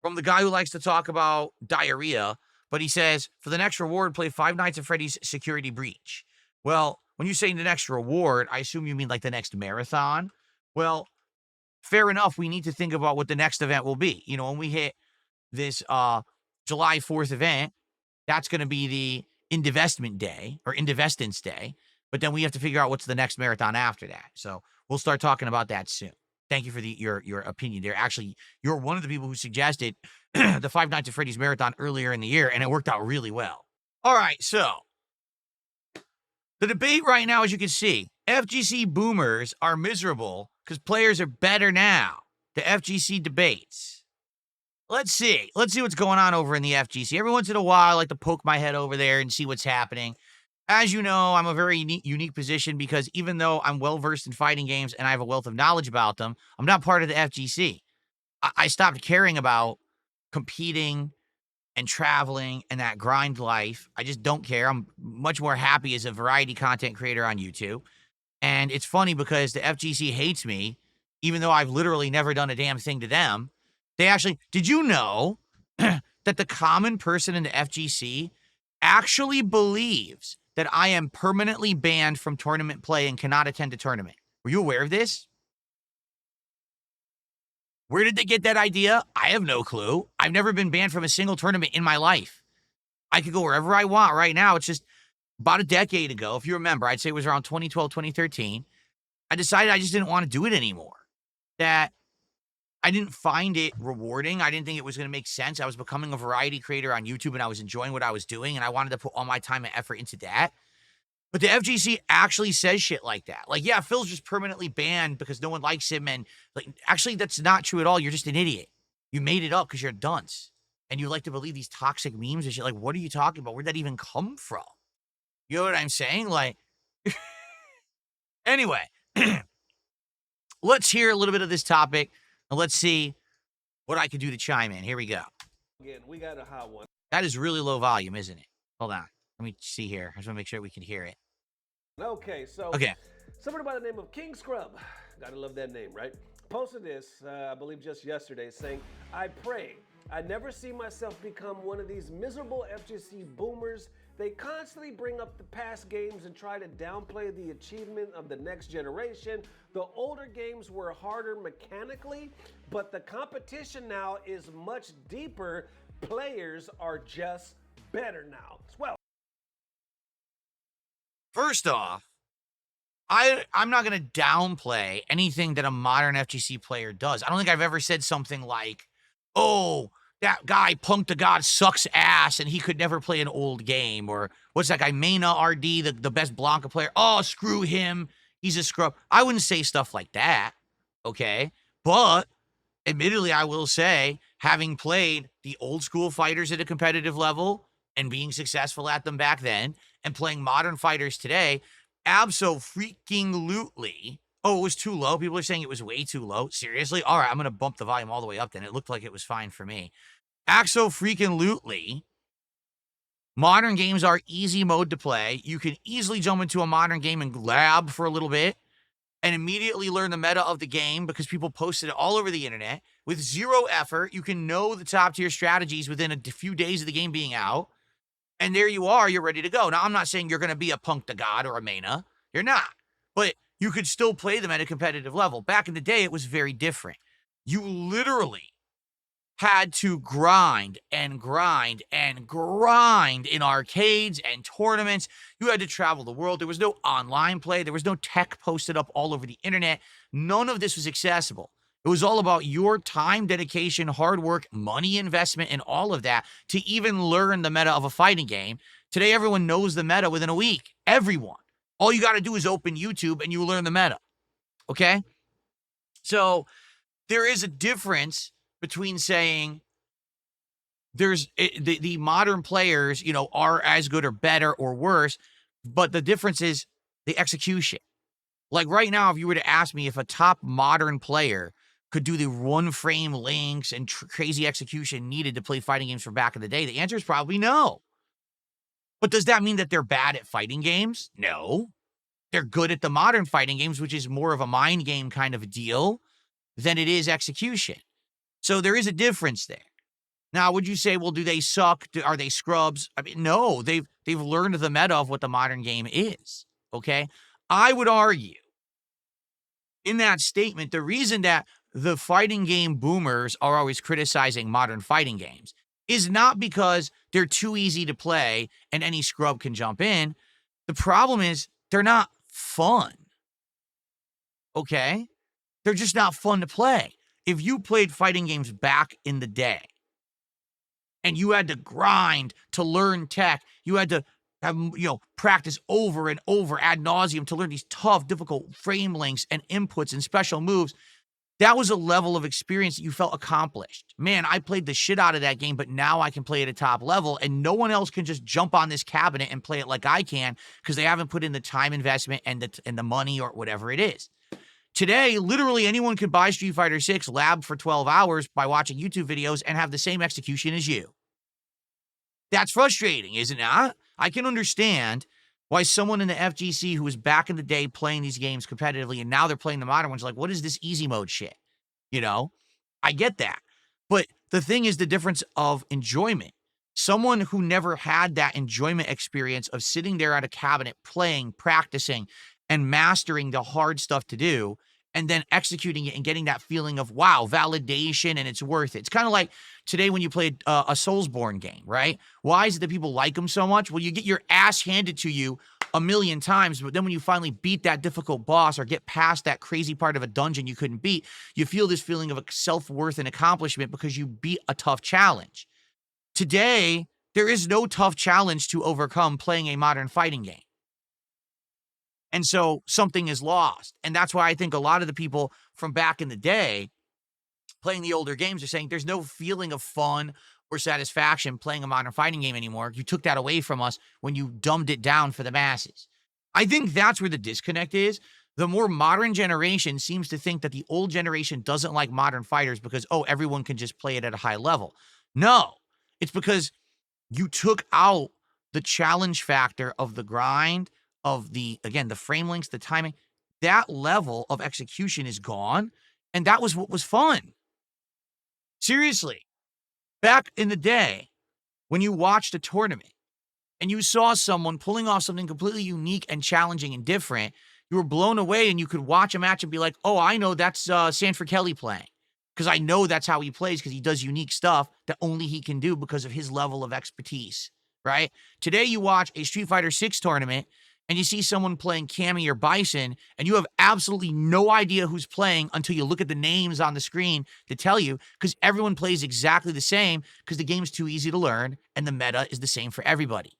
[SPEAKER 1] from the guy who likes to talk about diarrhea, but he says, for the next reward, play Five Nights at Freddy's Security Breach. Well, when you say the next reward, I assume you mean like the next marathon. Well, fair enough. We need to think about what the next event will be. When we hit this July 4th event, that's going to be the Indivestment Day or Indivestance Day. But then we have to figure out what's the next marathon after that. So we'll start talking about that soon. Thank you for your opinion there. Actually, you're one of the people who suggested the Five Nights at Freddy's marathon earlier in the year, and it worked out really well. All right, so the debate right now, as you can see, FGC boomers are miserable because players are better now. The FGC debates. Let's see what's going on over in the FGC. Every once in a while, I like to poke my head over there and see what's happening. As you know, I'm a very unique position because even though I'm well-versed in fighting games and I have a wealth of knowledge about them, I'm not part of the FGC. I stopped caring about competing and traveling and that grind life. I just don't care. I'm much more happy as a variety content creator on YouTube. And it's funny because the FGC hates me even though I've literally never done a damn thing to them. They actually, did you know that the common person in the FGC actually believes that I am permanently banned from tournament play and cannot attend a tournament? Were you aware of this? Where did they get that idea? I have no clue. I've never been banned from a single tournament in my life. I could go wherever I want right now. It's just about a decade ago, if you remember, I'd say it was around 2012, 2013. I decided I just didn't want to do it anymore. That I didn't find it rewarding. I didn't think it was going to make sense. I was becoming a variety creator on YouTube and I was enjoying what I was doing and I wanted to put all my time and effort into that. But the FGC actually says shit like that. Like, yeah, Phil's just permanently banned because no one likes him. And like, actually, that's not true at all. You're just an idiot. You made it up because you're a dunce. And you like to believe these toxic memes and shit. Like, what are you talking about? Where'd that even come from? You know what I'm saying? Like, anyway, let's hear a little bit of this topic and let's see what I can do to chime in. Here we go.
[SPEAKER 2] Again, we got a hot one.
[SPEAKER 1] That is really low volume, isn't it? Hold on. Let me see here. I just want to make sure we can hear it.
[SPEAKER 2] Okay, so somebody by the name of King Scrub, gotta love that name, right? Posted this, I believe just yesterday, saying, I pray I never see myself become one of these miserable FGC boomers. They constantly bring up the past games and try to downplay the achievement of the next generation. The older games were harder mechanically, but the competition now is much deeper. Players are just better now. Well,
[SPEAKER 1] first off, I'm not going to downplay anything that a modern FGC player does. I don't think I've ever said something like, oh, that guy Punk the God sucks ass and he could never play an old game. Or what's that guy, Mena RD, the best Blanca player? Oh, screw him. He's a scrub. I wouldn't say stuff like that, okay? But admittedly, I will say, having played the old school fighters at a competitive level and being successful at them back then and playing modern fighters today, abso-freaking-lutely. Oh, it was too low. People are saying it was way too low. Seriously? All right, I'm going to bump the volume all the way up then. It looked like it was fine for me. Axo-freaking-lutely, modern games are easy mode to play. You can easily jump into a modern game and lab for a little bit and immediately learn the meta of the game because people posted it all over the internet. With zero effort, you can know the top-tier strategies within a few days of the game being out. And there you are, you're ready to go. Now, I'm not saying you're going to be a Punk the God or a Mena. You're not. But you could still play them at a competitive level. Back in the day, it was very different. You literally had to grind and grind and grind in arcades and tournaments. You had to travel the world. There was no online play. There was no tech posted up all over the internet. None of this was accessible. It was all about your time, dedication, hard work, money investment, and all of that to even learn the meta of a fighting game. Today, everyone knows the meta within a week. Everyone. All you got to do is open YouTube and you learn the meta. Okay? So there is a difference between saying the modern players, you know, are as good or better or worse, but the difference is the execution. Like right now, if you were to ask me if a top modern player could do the one frame links and crazy execution needed to play fighting games from back in the day, the answer is probably no. But does that mean that they're bad at fighting games? No. They're good at the modern fighting games, which is more of a mind game kind of a deal than it is execution. So there is a difference there. Now, would you say, well, do they suck? Are they scrubs? I mean, no, they've learned the meta of what the modern game is, okay? I would argue in that statement, the reason that the fighting game boomers are always criticizing modern fighting games is not because they're too easy to play and any scrub can jump in. The problem is they're not fun, okay? They're just not fun to play. If you played fighting games back in the day and you had to grind to learn tech, you had to have, practice over and over ad nauseum to learn these tough, difficult frame links and inputs and special moves, that was a level of experience that you felt accomplished. Man, I played the shit out of that game, but now I can play at a top level, and no one else can just jump on this cabinet and play it like I can because they haven't put in the time investment and the money or whatever it is. Today, literally anyone could buy Street Fighter 6, lab for 12 hours by watching YouTube videos, and have the same execution as you. That's frustrating, is it not? I can understand Why someone in the FGC who was back in the day playing these games competitively and now they're playing the modern ones, like, what is this easy mode shit? You know, I get that. But the thing is the difference of enjoyment. Someone who never had that enjoyment experience of sitting there at a cabinet, playing, practicing, and mastering the hard stuff to do, and then executing it and getting that feeling of, wow, validation, and it's worth it. It's kind of like today when you played a Soulsborne game, right? Why is it that people like them so much? Well, you get your ass handed to you a million times, but then when you finally beat that difficult boss or get past that crazy part of a dungeon you couldn't beat, you feel this feeling of self-worth and accomplishment because you beat a tough challenge. Today, there is no tough challenge to overcome playing a modern fighting game. And so something is lost. And that's why I think a lot of the people from back in the day playing the older games are saying there's no feeling of fun or satisfaction playing a modern fighting game anymore. You took that away from us when you dumbed it down for the masses. I think that's where the disconnect is. The more modern generation seems to think that the old generation doesn't like modern fighters because, oh, everyone can just play it at a high level. No, it's because you took out the challenge factor of the grind, of the, again, the frame links, the timing. That level of execution is gone, and that was what was fun. Seriously, back in the day, when you watched a tournament and you saw someone pulling off something completely unique and challenging and different, you were blown away and you could watch a match and be like, oh, I know that's Sanford Kelly playing. Because I know that's how he plays because he does unique stuff that only he can do because of his level of expertise, right? Today you watch a Street Fighter 6 tournament and you see someone playing Cammy or Bison, and you have absolutely no idea who's playing until you look at the names on the screen to tell you, because everyone plays exactly the same because the game's too easy to learn and the meta is the same for everybody.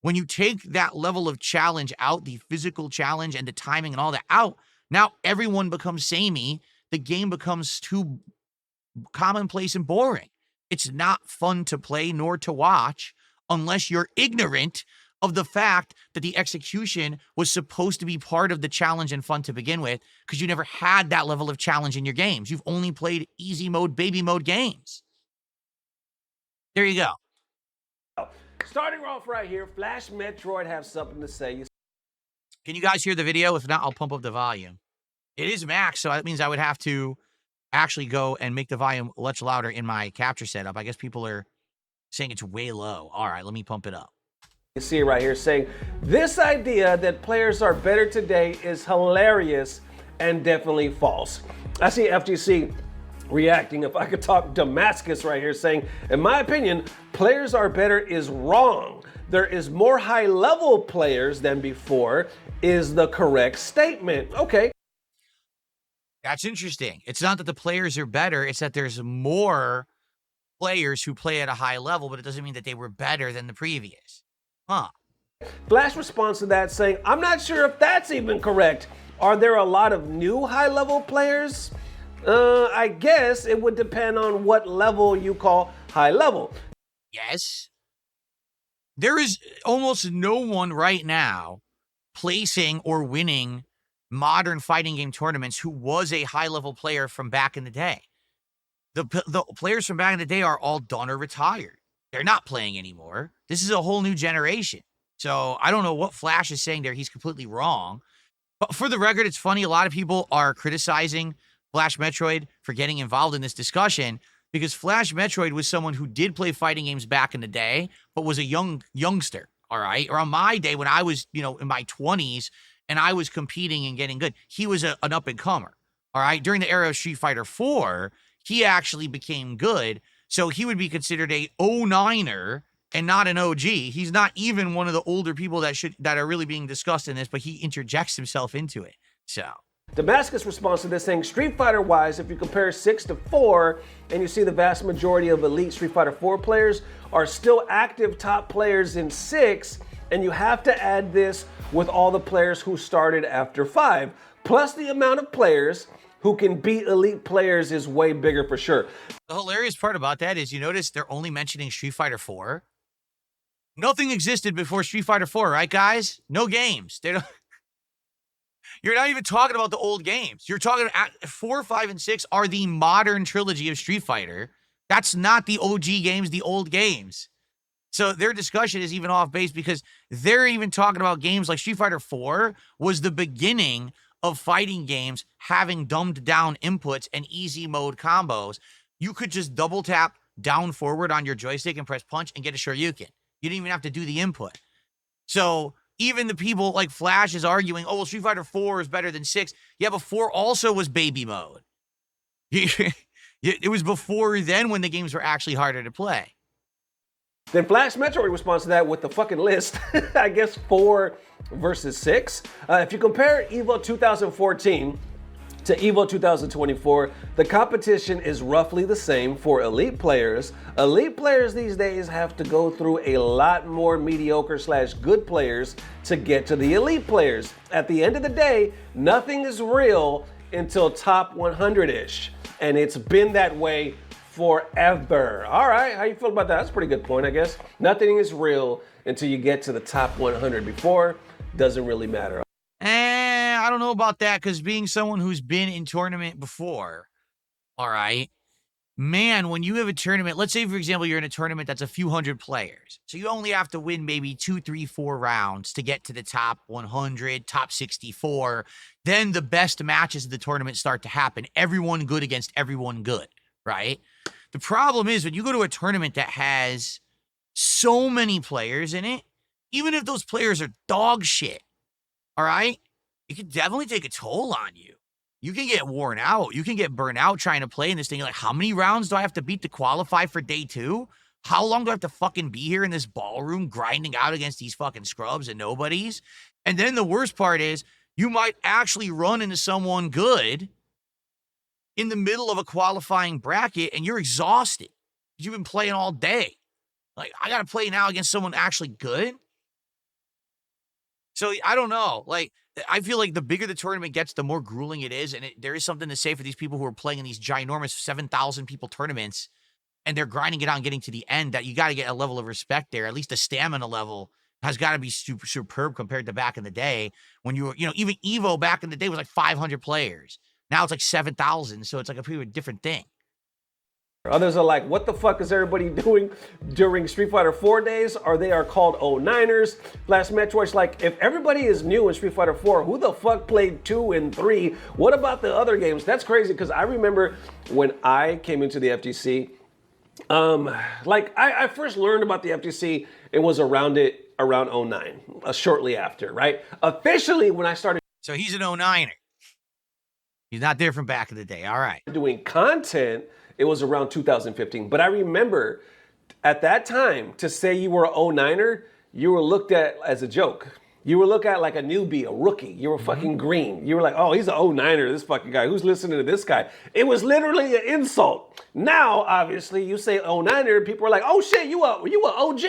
[SPEAKER 1] When you take that level of challenge out, the physical challenge and the timing and all that out, now everyone becomes samey. The game becomes too commonplace and boring. It's not fun to play nor to watch unless you're ignorant of the fact that the execution was supposed to be part of the challenge and fun to begin with, because you never had that level of challenge in your games. You've only played easy mode, baby mode games. There you go.
[SPEAKER 2] Starting off right here, Flash Metroid have something to say.
[SPEAKER 1] Can you guys hear the video? If not, I'll pump up the volume. It is max, so that means I would have to actually go and make the volume much louder in my capture setup. I guess people are saying it's way low. All right, let me pump it up.
[SPEAKER 2] You see it right here saying, this idea that players are better today is hilarious and definitely false. I see FGC reacting, if I could talk Damascus right here, saying, in my opinion, players are better is wrong. There is more high-level players than before is the correct statement. Okay.
[SPEAKER 1] That's interesting. It's not that the players are better, it's that there's more players who play at a high level, but it doesn't mean that they were better than the previous. Huh.
[SPEAKER 2] Flash responds to that saying, I'm not sure if that's even correct. Are there a lot of new high-level players? I guess it would depend on what level you call high level.
[SPEAKER 1] Yes. There is almost no one right now placing or winning modern fighting game tournaments who was a high-level player from back in the day. The players from back in the day are all done or retired. They're not playing anymore. This is a whole new generation. So I don't know what Flash is saying there. He's completely wrong. But for the record, it's funny. A lot of people are criticizing Flash Metroid for getting involved in this discussion because Flash Metroid was someone who did play fighting games back in the day, but was a youngster, all right? Or on my day when I was, in my 20s and I was competing and getting good, he was an up-and-comer, all right? During the era of Street Fighter 4, he actually became good. So he would be considered a 09er and not an OG. He's not even one of the older people that are really being discussed in this, but he interjects himself into it. So
[SPEAKER 2] Damascus responds to this saying, Street Fighter wise, if you compare 6 to 4 and you see the vast majority of elite Street Fighter 4 players are still active top players in 6, and you have to add this with all the players who started after 5, plus the amount of players who can beat elite players is way bigger for sure.
[SPEAKER 1] The hilarious part about that is you notice they're only mentioning Street Fighter 4. Nothing existed before Street Fighter 4, right, guys? No games. You're not even talking about the old games. You're talking 4, 5, and 6 are the modern trilogy of Street Fighter. That's not the OG games, the old games. So their discussion is even off base because they're even talking about games like Street Fighter 4 was the beginning of fighting games having dumbed down inputs and easy mode combos. You could just double tap down forward on your joystick and press punch and get a Shoryuken. You didn't even have to do the input. So even the people like Flash is arguing, oh, well, Street Fighter 4 is better than 6. Yeah, but 4 also was baby mode. It was before then when the games were actually harder to play.
[SPEAKER 2] Then Flash Metroid responds to that with the fucking list. I guess 4 versus 6. If you compare Evo 2014 to Evo 2024, the competition is roughly the same for elite players. Elite players these days have to go through a lot more mediocre / good players to get to the elite players. At the end of the day, nothing is real until top 100-ish. And it's been that way forever. All right, how you feel about that? That's a pretty good point, I guess. Nothing is real until you get to the top 100. Before, doesn't really matter.
[SPEAKER 1] I don't know about that, because being someone who's been in tournament before, all right, man, when you have a tournament, let's say, for example, you're in a tournament that's a few hundred players. So you only have to win maybe 2, 3, 4 rounds to get to the top 100, top 64. Then the best matches of the tournament start to happen. Everyone good against everyone good, right? The problem is when you go to a tournament that has so many players in it, even if those players are dog shit, all right, it can definitely take a toll on you. You can get worn out. You can get burnt out trying to play in this thing. Like, how many rounds do I have to beat to qualify for day 2? How long do I have to fucking be here in this ballroom grinding out against these fucking scrubs and nobodies? And then the worst part is you might actually run into someone good in the middle of a qualifying bracket and you're exhausted because you've been playing all day. Like, I got to play now against someone actually good? So I don't know. Like, I feel like the bigger the tournament gets, the more grueling it is. And there is something to say for these people who are playing in these ginormous 7,000 people tournaments and they're grinding it out and getting to the end, that you got to get a level of respect there. At least the stamina level has got to be superb compared to back in the day when you were, even Evo back in the day was like 500 players. Now it's like 7,000. So it's like a pretty different thing.
[SPEAKER 2] Others are like, what the fuck is everybody doing during Street Fighter 4 days? Or they are called 09ers. Flash Metroid's like, if everybody is new in Street Fighter 4, who the fuck played 2 and 3? What about the other games? That's crazy, because I remember when I came into the FGC, I first learned about the FGC, it was around 09, shortly after, right? Officially, when I started...
[SPEAKER 1] So he's an 09er. He's not there from back in the day, all right.
[SPEAKER 2] ...doing content, it was around 2015. But I remember at that time, to say you were an 09er, you were looked at as a joke. You were looked at like a newbie, a rookie. You were fucking green. You were like, oh, he's an 09er, this fucking guy. Who's listening to this guy? It was literally an insult. Now, obviously, you say 09er, people are like, oh shit, you a OG.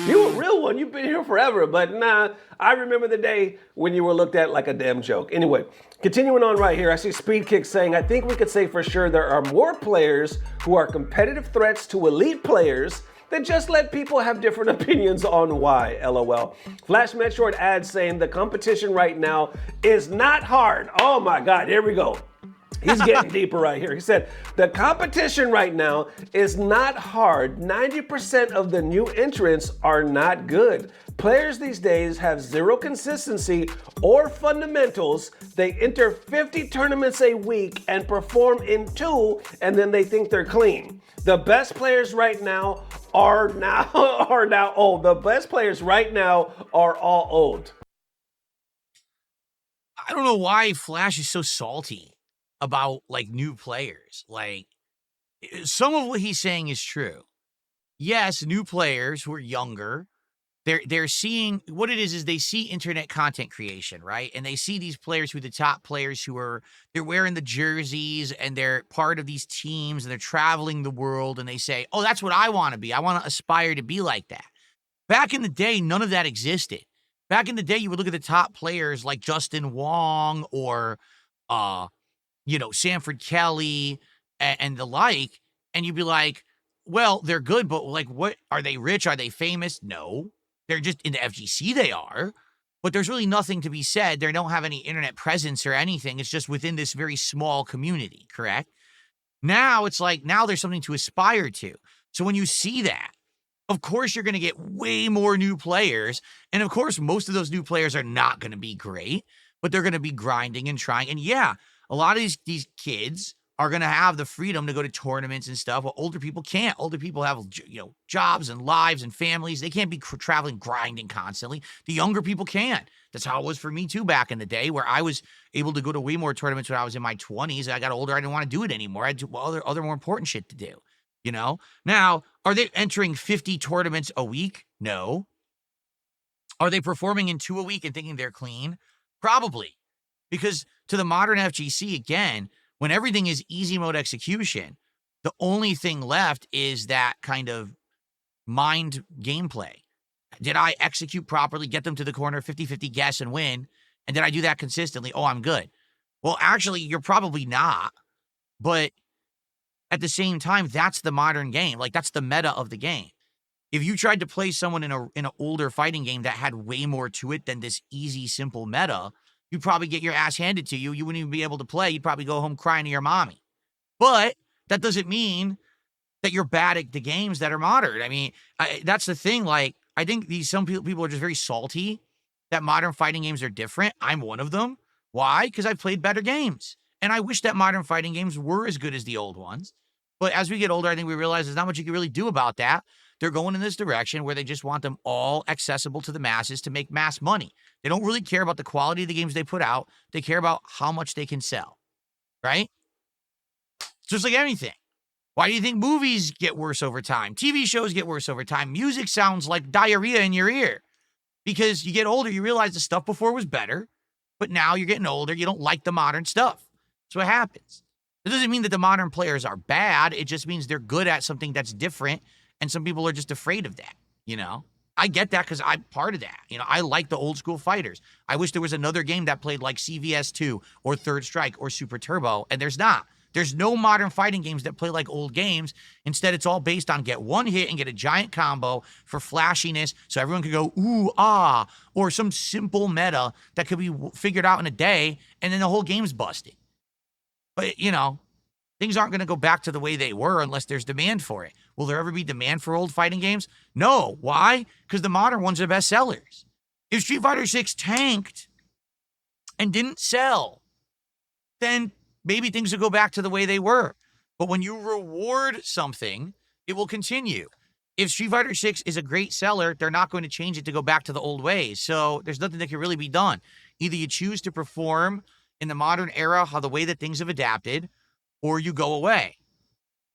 [SPEAKER 2] You a real one. You've been here forever. But nah, I remember the day when you were looked at like a damn joke. Anyway, continuing on right here, I see Speed Kick saying, I think we could say for sure there are more players who are competitive threats to elite players. Then just let people have different opinions on why, LOL. Flash Metroid adds saying the competition right now is not hard. Oh my God, here we go. He's getting deeper right here. He said, the competition right now is not hard. 90% of the new entrants are not good. Players these days have zero consistency or fundamentals. They enter 50 tournaments a week and perform in 2, and then they think they're clean. The best players right now are now old. The best players right now are all old.
[SPEAKER 1] I don't know why Flash is so salty about like new players. Like, some of what he's saying is true. Yes, new players who are younger, they're seeing what it is they see internet content creation, right? And they see these players who are the top players they're wearing the jerseys and they're part of these teams and they're traveling the world, and they say, oh, that's what I want to be. I want to aspire to be like that. Back in the day, none of that existed. Back in the day, you would look at the top players like Justin Wong or Sanford Kelly and the like, and you'd be like, well, they're good, but like, what are they rich? Are they famous? No, they're just in the FGC. They are, but there's really nothing to be said. They don't have any internet presence or anything. It's just within this very small community. Correct. Now it's like, now there's something to aspire to. So when you see that, Of course, you're going to get way more new players. And of course, most of those new players are not going to be great, but they're going to be grinding and trying. And yeah, a lot of these kids are going to have the freedom to go to tournaments and stuff. Well, older people can't. Older people have, jobs and lives and families. They can't be traveling, grinding constantly. The younger people can. That's how it was for me too back in the day, where I was able to go to way more tournaments when I was in my 20s. I got older. I didn't want to do it anymore. I had other more important shit to do. Now, are they entering 50 tournaments a week? No. Are they performing in 2 a week and thinking they're clean? Probably. Because to the modern FGC, again, when everything is easy mode execution, the only thing left is that kind of mind gameplay. Did I execute properly, get them to the corner, 50-50 guess and win? And did I do that consistently? Oh, I'm good. Well, actually, you're probably not. But at the same time, that's the modern game. Like, that's the meta of the game. If you tried to play someone in an older fighting game that had way more to it than this easy, simple meta, you'd probably get your ass handed to you. You wouldn't even be able to play. You'd probably go home crying to your mommy. But that doesn't mean that you're bad at the games that are modern. I mean, that's the thing. Like, I think some people are just very salty that modern fighting games are different. I'm one of them. Why? Because I've played better games. And I wish that modern fighting games were as good as the old ones. But as we get older, I think we realize there's not much you can really do about that. They're going in this direction where they just want them all accessible to the masses to make mass money. They don't really care about the quality of the games they put out. They care about how much they can sell, right? It's just like anything. Why do you think movies get worse over time? TV shows get worse over time. Music sounds like diarrhea in your ear. Because you get older, you realize the stuff before was better, but now you're getting older, you don't like the modern stuff. That's what happens. It doesn't mean that the modern players are bad. It just means they're good at something that's different, and some people are just afraid of that, I get that because I'm part of that. I like the old school fighters. I wish there was another game that played like CVS2 or Third Strike or Super Turbo, and there's not. There's no modern fighting games that play like old games. Instead, it's all based on get one hit and get a giant combo for flashiness so everyone could go, ooh, ah, or some simple meta that could be figured out in a day, and then the whole game's busted. But, things aren't going to go back to the way they were unless there's demand for it. Will there ever be demand for old fighting games? No. Why? Because the modern ones are best sellers. If Street Fighter 6 tanked and didn't sell, then maybe things will go back to the way they were. But when you reward something, it will continue. If Street Fighter 6 is a great seller, they're not going to change it to go back to the old ways. So there's nothing that can really be done. Either you choose to perform in the modern era, how the way that things have adapted, or you go away.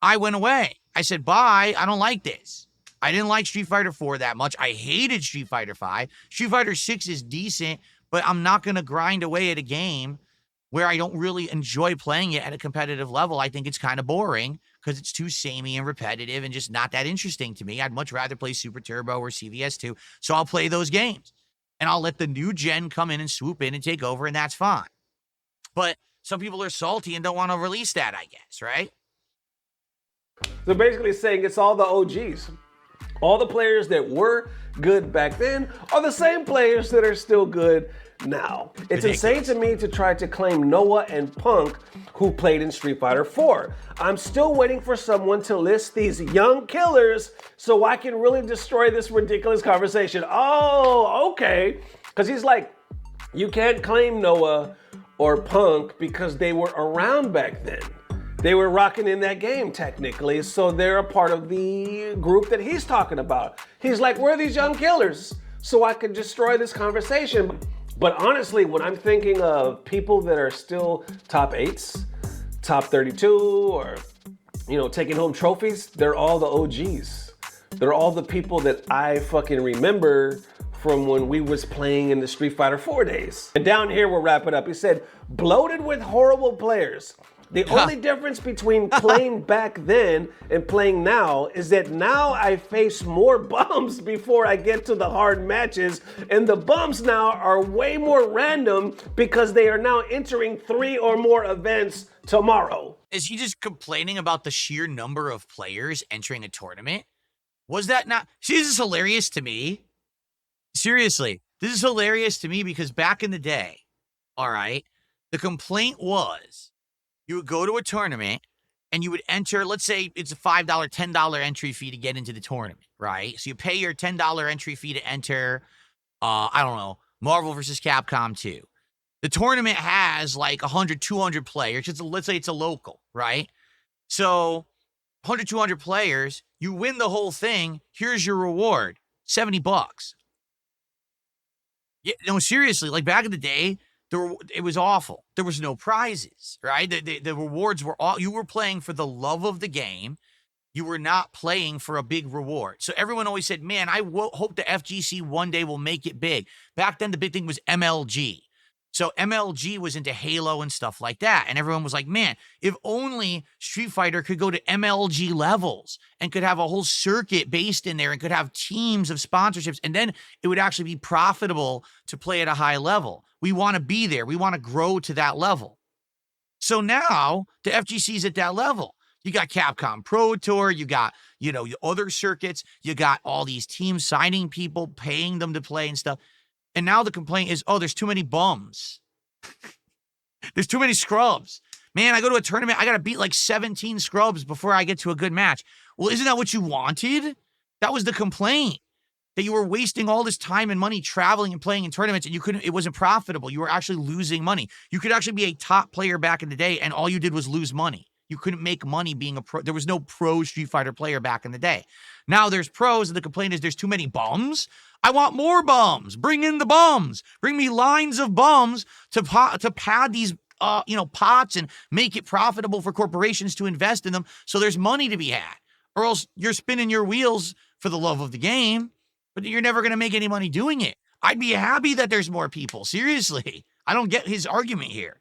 [SPEAKER 1] I went away. I said, bye, I don't like this. I didn't like Street Fighter 4 that much. I hated Street Fighter 5. Street Fighter 6 is decent, but I'm not going to grind away at a game where I don't really enjoy playing it at a competitive level. I think it's kind of boring because it's too samey and repetitive and just not that interesting to me. I'd much rather play Super Turbo or CVS2, so I'll play those games. And I'll let the new gen come in and swoop in and take over, and that's fine. But some people are salty and don't want to release that, I guess, right?
[SPEAKER 2] They're basically saying it's all the OGs. All the players that were good back then are the same players that are still good now. It's insane to me to try to claim Noah and Punk who played in Street Fighter 4. I'm still waiting for someone to list these young killers so I can really destroy this ridiculous conversation. Oh, okay. Because he's like, you can't claim Noah or Punk because they were around back then. They were rocking in that game technically, so they're a part of the group that he's talking about. He's like, where are these young killers? So I could destroy this conversation. But honestly, when I'm thinking of people that are still top 8s, top 32, or, taking home trophies, they're all the OGs. They're all the people that I fucking remember from when we was playing in the Street Fighter 4 days. And down here, we'll wrap it up. He said, bloated with horrible players. The only difference between playing back then and playing now is that now I face more bums before I get to the hard matches, and the bums now are way more random because they are now entering 3 or more events tomorrow.
[SPEAKER 1] Is he just complaining about the sheer number of players entering a tournament? Was that not? See, this is hilarious to me. Seriously, this is hilarious to me because back in the day, all right, the complaint was you would go to a tournament and you would enter, let's say it's a $5, $10 entry fee to get into the tournament, right? So you pay your $10 entry fee to enter, I don't know, Marvel vs. Capcom 2. The tournament has like 100, 200 players. Let's say it's a local, right? So 100, 200 players, you win the whole thing. Here's your reward, $70. Yeah, no, seriously, like back in the day, it was awful. There was no prizes, right? The rewards were all, you were playing for the love of the game. You were not playing for a big reward. So everyone always said, man, I hope the FGC one day will make it big. Back then, the big thing was MLG. So MLG was into Halo and stuff like that. And everyone was like, man, if only Street Fighter could go to MLG levels and could have a whole circuit based in there and could have teams of sponsorships. And then it would actually be profitable to play at a high level. We want to be there. We want to grow to that level. So now the FGC is at that level. You got Capcom Pro Tour, you got, other circuits, you got all these teams signing people, paying them to play and stuff. And now the complaint is, oh, there's too many bums. There's too many scrubs. Man, I go to a tournament, I got to beat like 17 scrubs before I get to a good match. Well, isn't that what you wanted? That was the complaint. That you were wasting all this time and money traveling and playing in tournaments and it wasn't profitable. You were actually losing money. You could actually be a top player back in the day and all you did was lose money. You couldn't make money being a pro. There was no pro Street Fighter player back in the day. Now there's pros and the complaint is there's too many bums. I want more bums. Bring in the bums. Bring me lines of bums to pad these pots and make it profitable for corporations to invest in them so there's money to be had. Or else you're spinning your wheels for the love of the game, but you're never going to make any money doing it. I'd be happy that there's more people. Seriously. I don't get his argument here.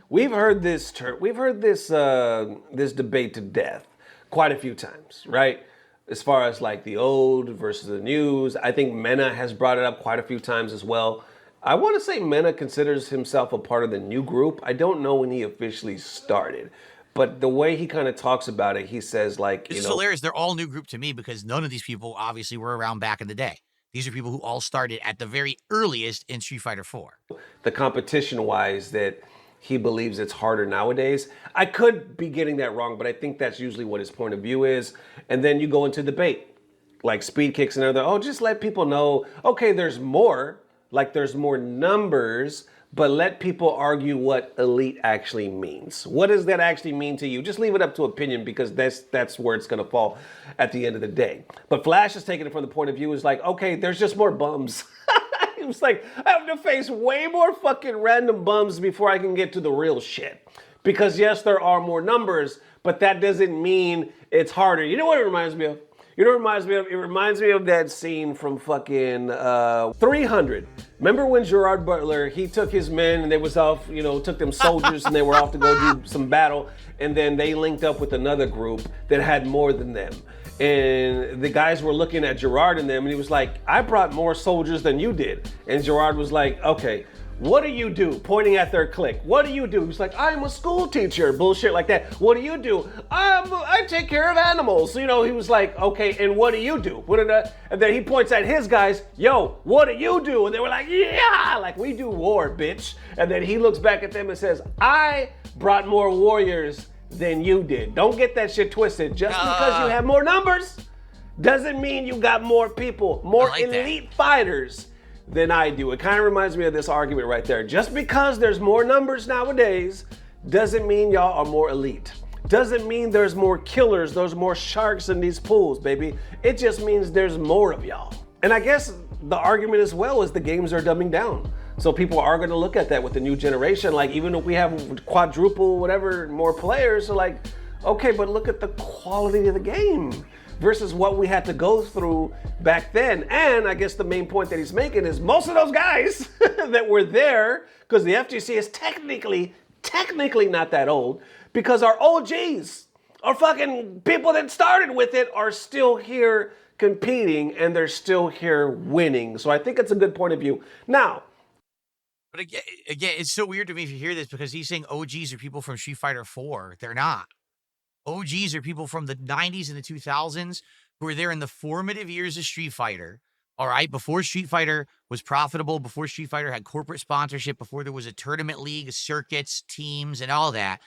[SPEAKER 2] We've heard this this debate to death quite a few times, right? As far as like the old versus the news, I think Mena has brought it up quite a few times as well. I want to say Mena considers himself a part of the new group. I don't know when he officially started, but the way he kind of talks about it, he says like,
[SPEAKER 1] it's hilarious. They're all new group to me because none of these people obviously were around back in the day. These are people who all started at the very earliest in Street Fighter 4.
[SPEAKER 2] The competition-wise that he believes it's harder nowadays. I could be getting that wrong, but I think that's usually what his point of view is. And then you go into debate, like Speed Kicks and other, just let people know, okay, there's more, like there's more numbers, but let people argue what elite actually means. What does that actually mean to you? Just leave it up to opinion because that's where it's gonna fall at the end of the day. But Flash is taking it from the point of view is like, okay, there's just more bums. He was like, I have to face way more fucking random bums before I can get to the real shit. Because yes, there are more numbers, but that doesn't mean it's harder. You know what it reminds me of? You know what it reminds me of? It reminds me of that scene from fucking 300. Remember when Gerard Butler, he took his men and they was off, took them soldiers and they were off to go do some battle. And then they linked up with another group that had more than them. And the guys were looking at Gerard and them, and he was like, I brought more soldiers than you did. And Gerard was like, okay, what do you do? Pointing at their clique. What do you do? He's like, I'm a school teacher. Bullshit like that. What do you do? I take care of animals. He was like, okay, and what do you do? And then he points at his guys, yo, what do you do? And they were like, yeah, like we do war, bitch. And then he looks back at them and says, I brought more warriors than you did. Don't get that shit twisted. Just because you have more numbers doesn't mean you got more people, more elite fighters than I do. It kind of reminds me of this argument right there. Just because there's more numbers nowadays doesn't mean y'all are more elite. Doesn't mean there's more killers, there's more sharks in these pools, baby. It just means there's more of y'all. And I guess the argument as well is the games are dumbing down. So people are going to look at that with the new generation. Like, even if we have quadruple, whatever, more players, so like, okay, but look at the quality of the game versus what we had to go through back then. And I guess the main point that he's making is most of those guys that were there, because the FGC is technically not that old, because our OGs, our fucking people that started with it are still here competing and they're still here winning. So I think it's a good point of view. Now,
[SPEAKER 1] but again, it's so weird to me if you hear this because he's saying OGs are people from Street Fighter 4. They're not. OGs are people from the 90s and the 2000s who were there in the formative years of Street Fighter. All right, before Street Fighter was profitable, before Street Fighter had corporate sponsorship, before there was a tournament league, circuits, teams, and all that.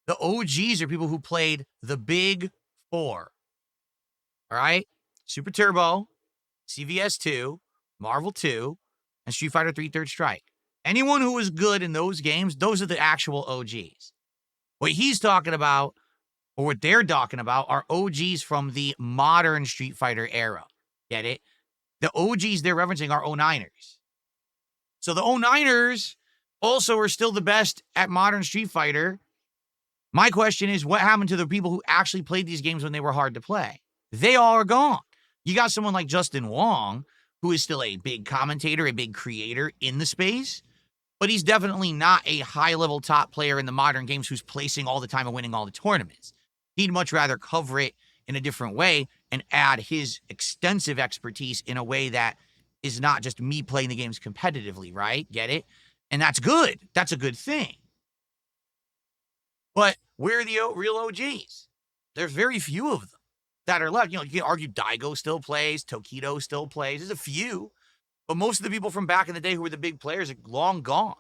[SPEAKER 1] The OGs are people who played the big four. All right? Super Turbo, CVS 2, Marvel 2, and Street Fighter 3 Third Strike. Anyone who was good in those games, those are the actual OGs. What he's talking about, or what they're talking about, are OGs from the modern Street Fighter era. Get it? The OGs they're referencing are 09ers. So the 09ers also are still the best at modern Street Fighter. My question is, what happened to the people who actually played these games when they were hard to play? They all are gone. You got someone like Justin Wong, who is still a big commentator, a big creator in the space, but he's definitely not a high-level top player in the modern games who's placing all the time and winning all the tournaments. He'd much rather cover it in a different way and add his extensive expertise in a way that is not just me playing the games competitively, right? Get it? And that's good. That's a good thing. But where are the real OGs? There's very few of them that are left. You know, you can argue Daigo still plays, Tokido still plays. There's a few. But most of the people from back in the day who were the big players are long gone.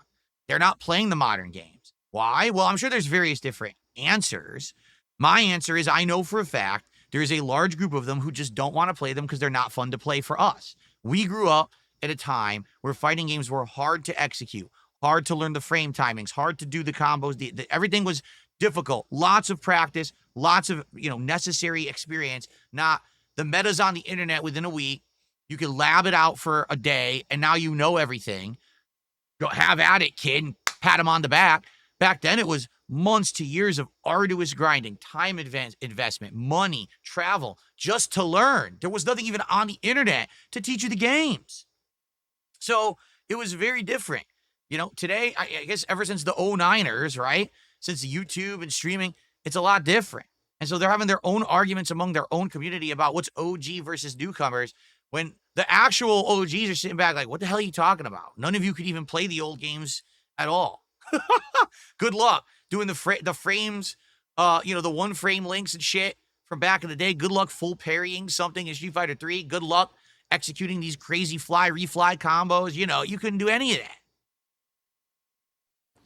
[SPEAKER 1] They're not playing the modern games. Why? Well, I'm sure there's various different answers. My answer is I know for a fact there is a large group of them who just don't want to play them because they're not fun to play for us. We grew up at a time where fighting games were hard to execute, hard to learn the frame timings, hard to do the combos. Everything was difficult. Lots of practice, lots of necessary experience. Not the metas on the internet within a week. You can lab it out for a day, and now you know everything. Go have at it, kid, and pat him on the back. Back then, it was months to years of arduous grinding, time investment, money, travel, just to learn. There was nothing even on the internet to teach you the games. So it was very different. Today, I guess ever since the 09ers, right? Since YouTube and streaming, it's a lot different. And so they're having their own arguments among their own community about what's OG versus newcomers, when the actual OGs are sitting back like, what the hell are you talking about? None of you could even play the old games at all. Good luck doing the frames, the one frame links and shit from back in the day. Good luck full parrying something in Street Fighter 3. Good luck executing these crazy fly-refly combos. You couldn't do any of that.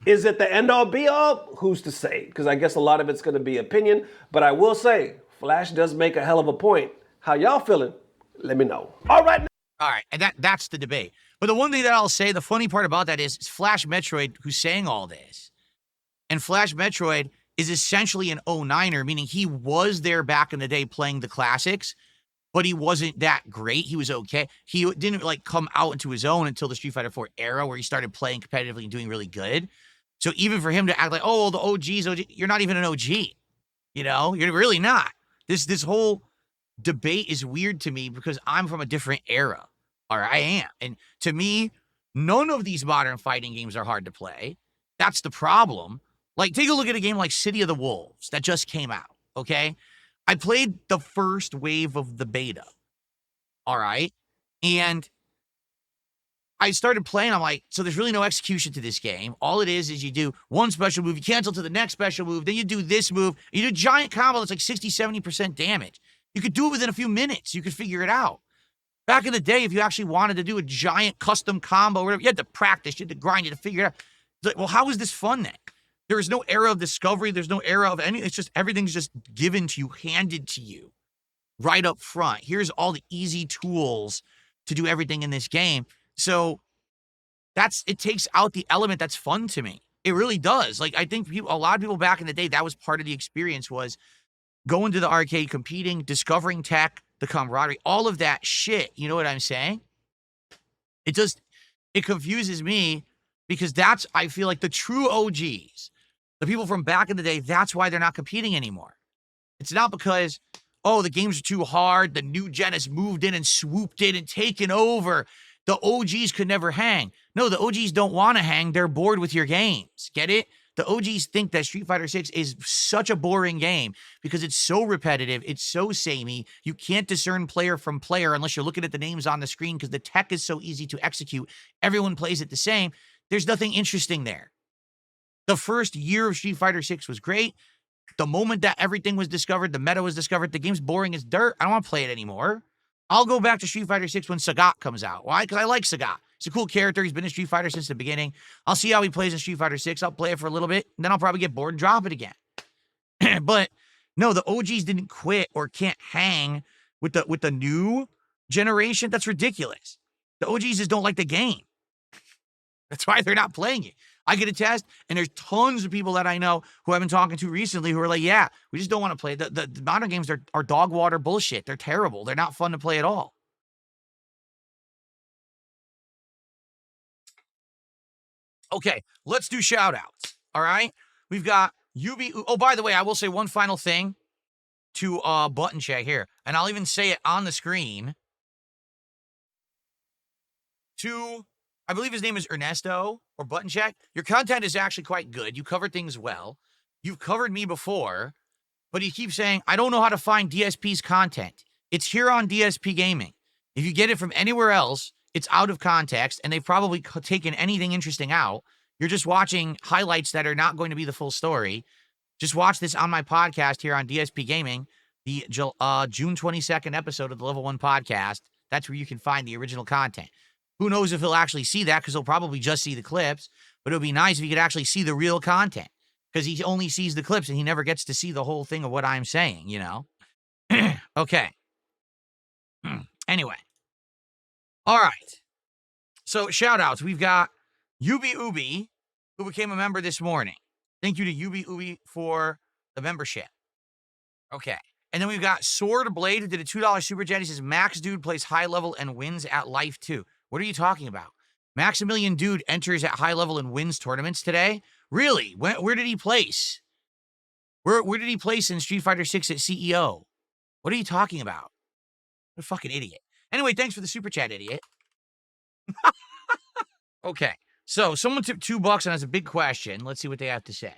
[SPEAKER 2] Is it the end-all be-all? Who's to say? Because I guess a lot of it's going to be opinion. But I will say, Flash does make a hell of a point. How y'all feeling? Let me know. All right,
[SPEAKER 1] and that's the debate. But the one thing that I'll say, the funny part about that is Flash Metroid who's saying all this. And Flash Metroid is essentially an 09er, meaning he was there back in the day playing the classics, but he wasn't that great. He was okay. He didn't come out into his own until the Street Fighter 4 era where he started playing competitively and doing really good. So even for him to act like, oh, the OGs, you're not even an OG. You're really not. This whole debate is weird to me because I'm from a different era, or I am. And to me, none of these modern fighting games are hard to play. That's the problem. Take a look at a game like City of the Wolves that just came out, okay? I played the first wave of the beta, all right? And I started playing, I'm like, so there's really no execution to this game. All it is you do one special move, you cancel to the next special move, then you do this move, you do a giant combo that's like 60, 70% damage. You could do it within a few minutes. You could figure it out. Back in the day, if you actually wanted to do a giant custom combo, or whatever, you had to practice, you had to grind, you had to figure it out. It's like, well, how is this fun then? There is no era of discovery. There's no era of any. It's just everything's just given to you, handed to you right up front. Here's all the easy tools to do everything in this game. So it takes out the element that's fun to me. It really does. I think a lot of people back in the day, that was part of the experience, was going to the arcade, competing, discovering tech, the camaraderie, all of that shit. You know what I'm saying? It confuses me because I feel like the true OGs, the people from back in the day, that's why they're not competing anymore. It's not because, the games are too hard, the new gen has moved in and swooped in and taken over. The OGs could never hang. No, the OGs don't want to hang. They're bored with your games. Get it? The OGs think that Street Fighter 6 is such a boring game because it's so repetitive, it's so samey, you can't discern player from player unless you're looking at the names on the screen because the tech is so easy to execute. Everyone plays it the same. There's nothing interesting there. The first year of Street Fighter 6 was great. The moment that everything was discovered, the meta was discovered, the game's boring as dirt. I don't want to play it anymore. I'll go back to Street Fighter 6 when Sagat comes out. Why? Because I like Sagat. He's a cool character. He's been in Street Fighter since the beginning. I'll see how he plays in Street Fighter 6. I'll play it for a little bit, and then I'll probably get bored and drop it again. But no, the OGs didn't quit or can't hang with the new generation. That's ridiculous. The OGs just don't like the game. That's why they're not playing it. I get a test, and there's tons of people that I know who I've been talking to recently who are like, yeah, we just don't want to play. The modern games are dog water bullshit. They're terrible. They're not fun to play at all. Okay, let's do shout-outs. All right? We've got UB. Oh, by the way, I will say one final thing to Button Check here, and I'll even say it on the screen. To, I believe his name is Ernesto or Button Check. Your content is actually quite good. You cover things well. You've covered me before, but he keeps saying, I don't know how to find DSP's content. It's here on DSPGaming. If you get it from anywhere else, it's out of context, and they've probably taken anything interesting out. You're just watching highlights that are not going to be the full story. Just watch this on my podcast here on DSPGaming, the June 22nd episode of the Level 1 podcast. That's where you can find the original content. Who knows if he'll actually see that, because he'll probably just see the clips, but it would be nice if he could actually see the real content, because he only sees the clips and he never gets to see the whole thing of what I'm saying, you know? Okay. Anyway. All right. So, shout-outs. We've got Ubi Ubi, who became a member this morning. Thank you to Ubi Ubi for the membership. Okay. And then we've got Sword Blade, who did a $2 super chat. He says, Max Dude plays high level and wins at Life 2. What are you talking about? Maximilian Dude enters at high level and wins tournaments today? Really? Where did he place? Where did he place in Street Fighter 6 at CEO? What are you talking about? What a fucking idiot. Anyway, thanks for the super chat, idiot. Okay. So, someone tipped $2 and has a big question. Let's see what they have to say.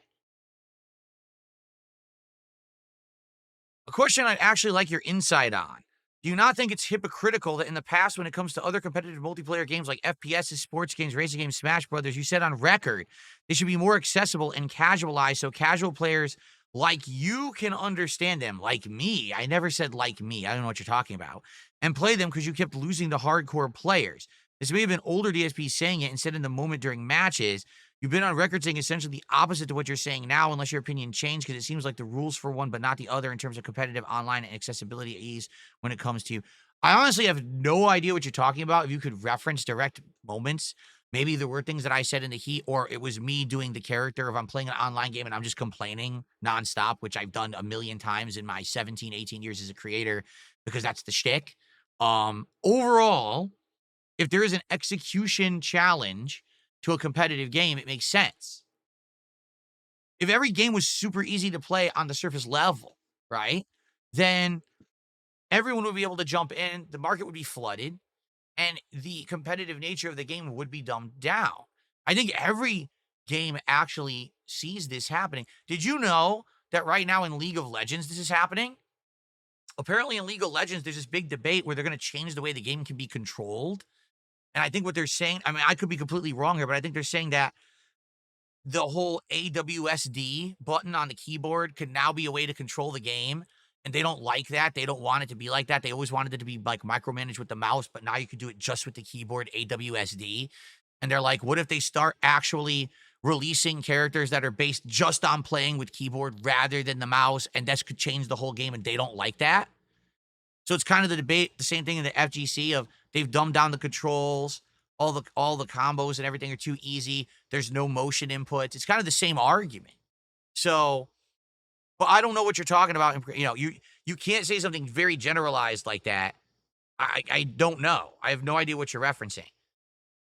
[SPEAKER 1] A question I'd actually like your insight on. Do you not think it's hypocritical that in the past, when it comes to other competitive multiplayer games like FPS, sports games, racing games, Smash Brothers, you said on record they should be more accessible and casualized so casual players like you can understand them? Like me. I never said like me. I don't know what you're talking about. And play them because you kept losing to hardcore players. This may have been older DSPs saying it instead in the moment during matches. You've been on record saying essentially the opposite to what you're saying now, unless your opinion changed, because it seems like the rules for one but not the other in terms of competitive online and accessibility ease when it comes to you. I honestly have no idea what you're talking about. If you could reference direct moments, maybe there were things that I said in the heat, or it was me doing the character if I'm playing an online game and I'm just complaining nonstop, which I've done a million times in my 17, 18 years as a creator, because that's the shtick. Overall, if there is an execution challenge to a competitive game, it makes sense. If every game was super easy to play on the surface level, right, then everyone would be able to jump in, the market would be flooded, and the competitive nature of the game would be dumbed down. I think every game actually sees this happening. Did you know that right now in League of Legends this is happening? Apparently in League of Legends, there's this big debate where they're going to change the way the game can be controlled. And I think what they're saying, I mean, I could be completely wrong here, but I think they're saying that the whole AWSD button on the keyboard could now be a way to control the game. And they don't like that. They don't want it to be like that. They always wanted it to be like micromanaged with the mouse, but now you can do it just with the keyboard, AWSD. And they're like, what if they start actually releasing characters that are based just on playing with keyboard rather than the mouse? And this could change the whole game, and they don't like that. So it's kind of the debate, the same thing in the FGC of they've dumbed down the controls, all the combos and everything are too easy. There's no motion inputs. It's kind of the same argument. So, but I don't know what you're talking about. You know, you can't say something very generalized like that. I don't know. I have no idea what you're referencing.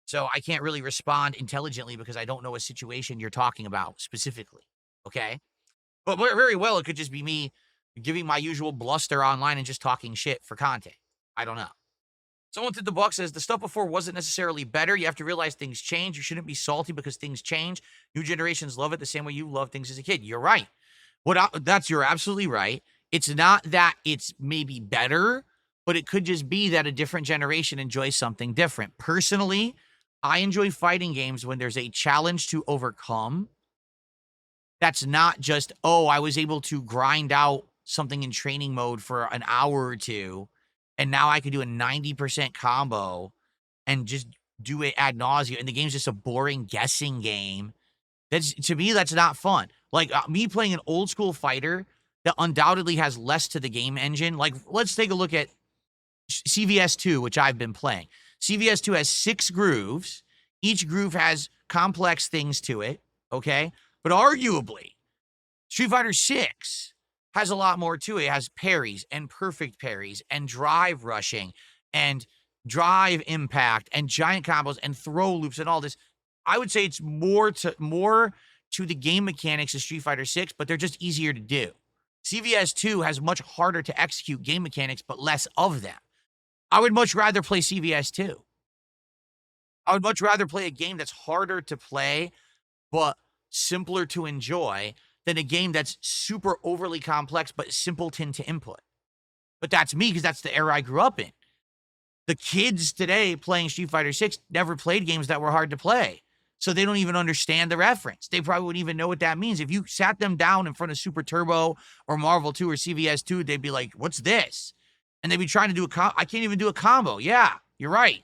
[SPEAKER 1] So I can't really respond intelligently because I don't know a situation you're talking about specifically. Okay? But very well, it could just be me giving my usual bluster online and just talking shit for content. I don't know. Someone to the box says, the stuff before wasn't necessarily better. You have to realize things change. You shouldn't be salty because things change. New generations love it the same way you love things as a kid. You're right. You're absolutely right. It's not that it's maybe better, but it could just be that a different generation enjoys something different. Personally, I enjoy fighting games when there's a challenge to overcome. That's not just, oh, I was able to grind out something in training mode for an hour or two, and now I can do a 90% combo and just do it ad nauseum. And the game's just a boring guessing game. To me, that's not fun. Like me playing an old school fighter that undoubtedly has less to the game engine. Like, let's take a look at CVS 2, which I've been playing. CVS 2 has 6 grooves. Each groove has complex things to it, okay? But arguably, Street Fighter 6 has a lot more to it. It has parries and perfect parries and drive rushing and drive impact and giant combos and throw loops and all this. I would say it's more to the game mechanics of Street Fighter 6, but they're just easier to do. CVS 2 has much harder to execute game mechanics, but less of them. I would much rather play CVS 2. I would much rather play a game that's harder to play, but simpler to enjoy than a game that's super overly complex, but simpleton to input. But that's me, because that's the era I grew up in. The kids today playing Street Fighter 6 never played games that were hard to play. So they don't even understand the reference. They probably wouldn't even know what that means. If you sat them down in front of Super Turbo or Marvel 2 or CVS 2, they'd be like, what's this? And they'd be trying to do I can't even do a combo. Yeah, you're right.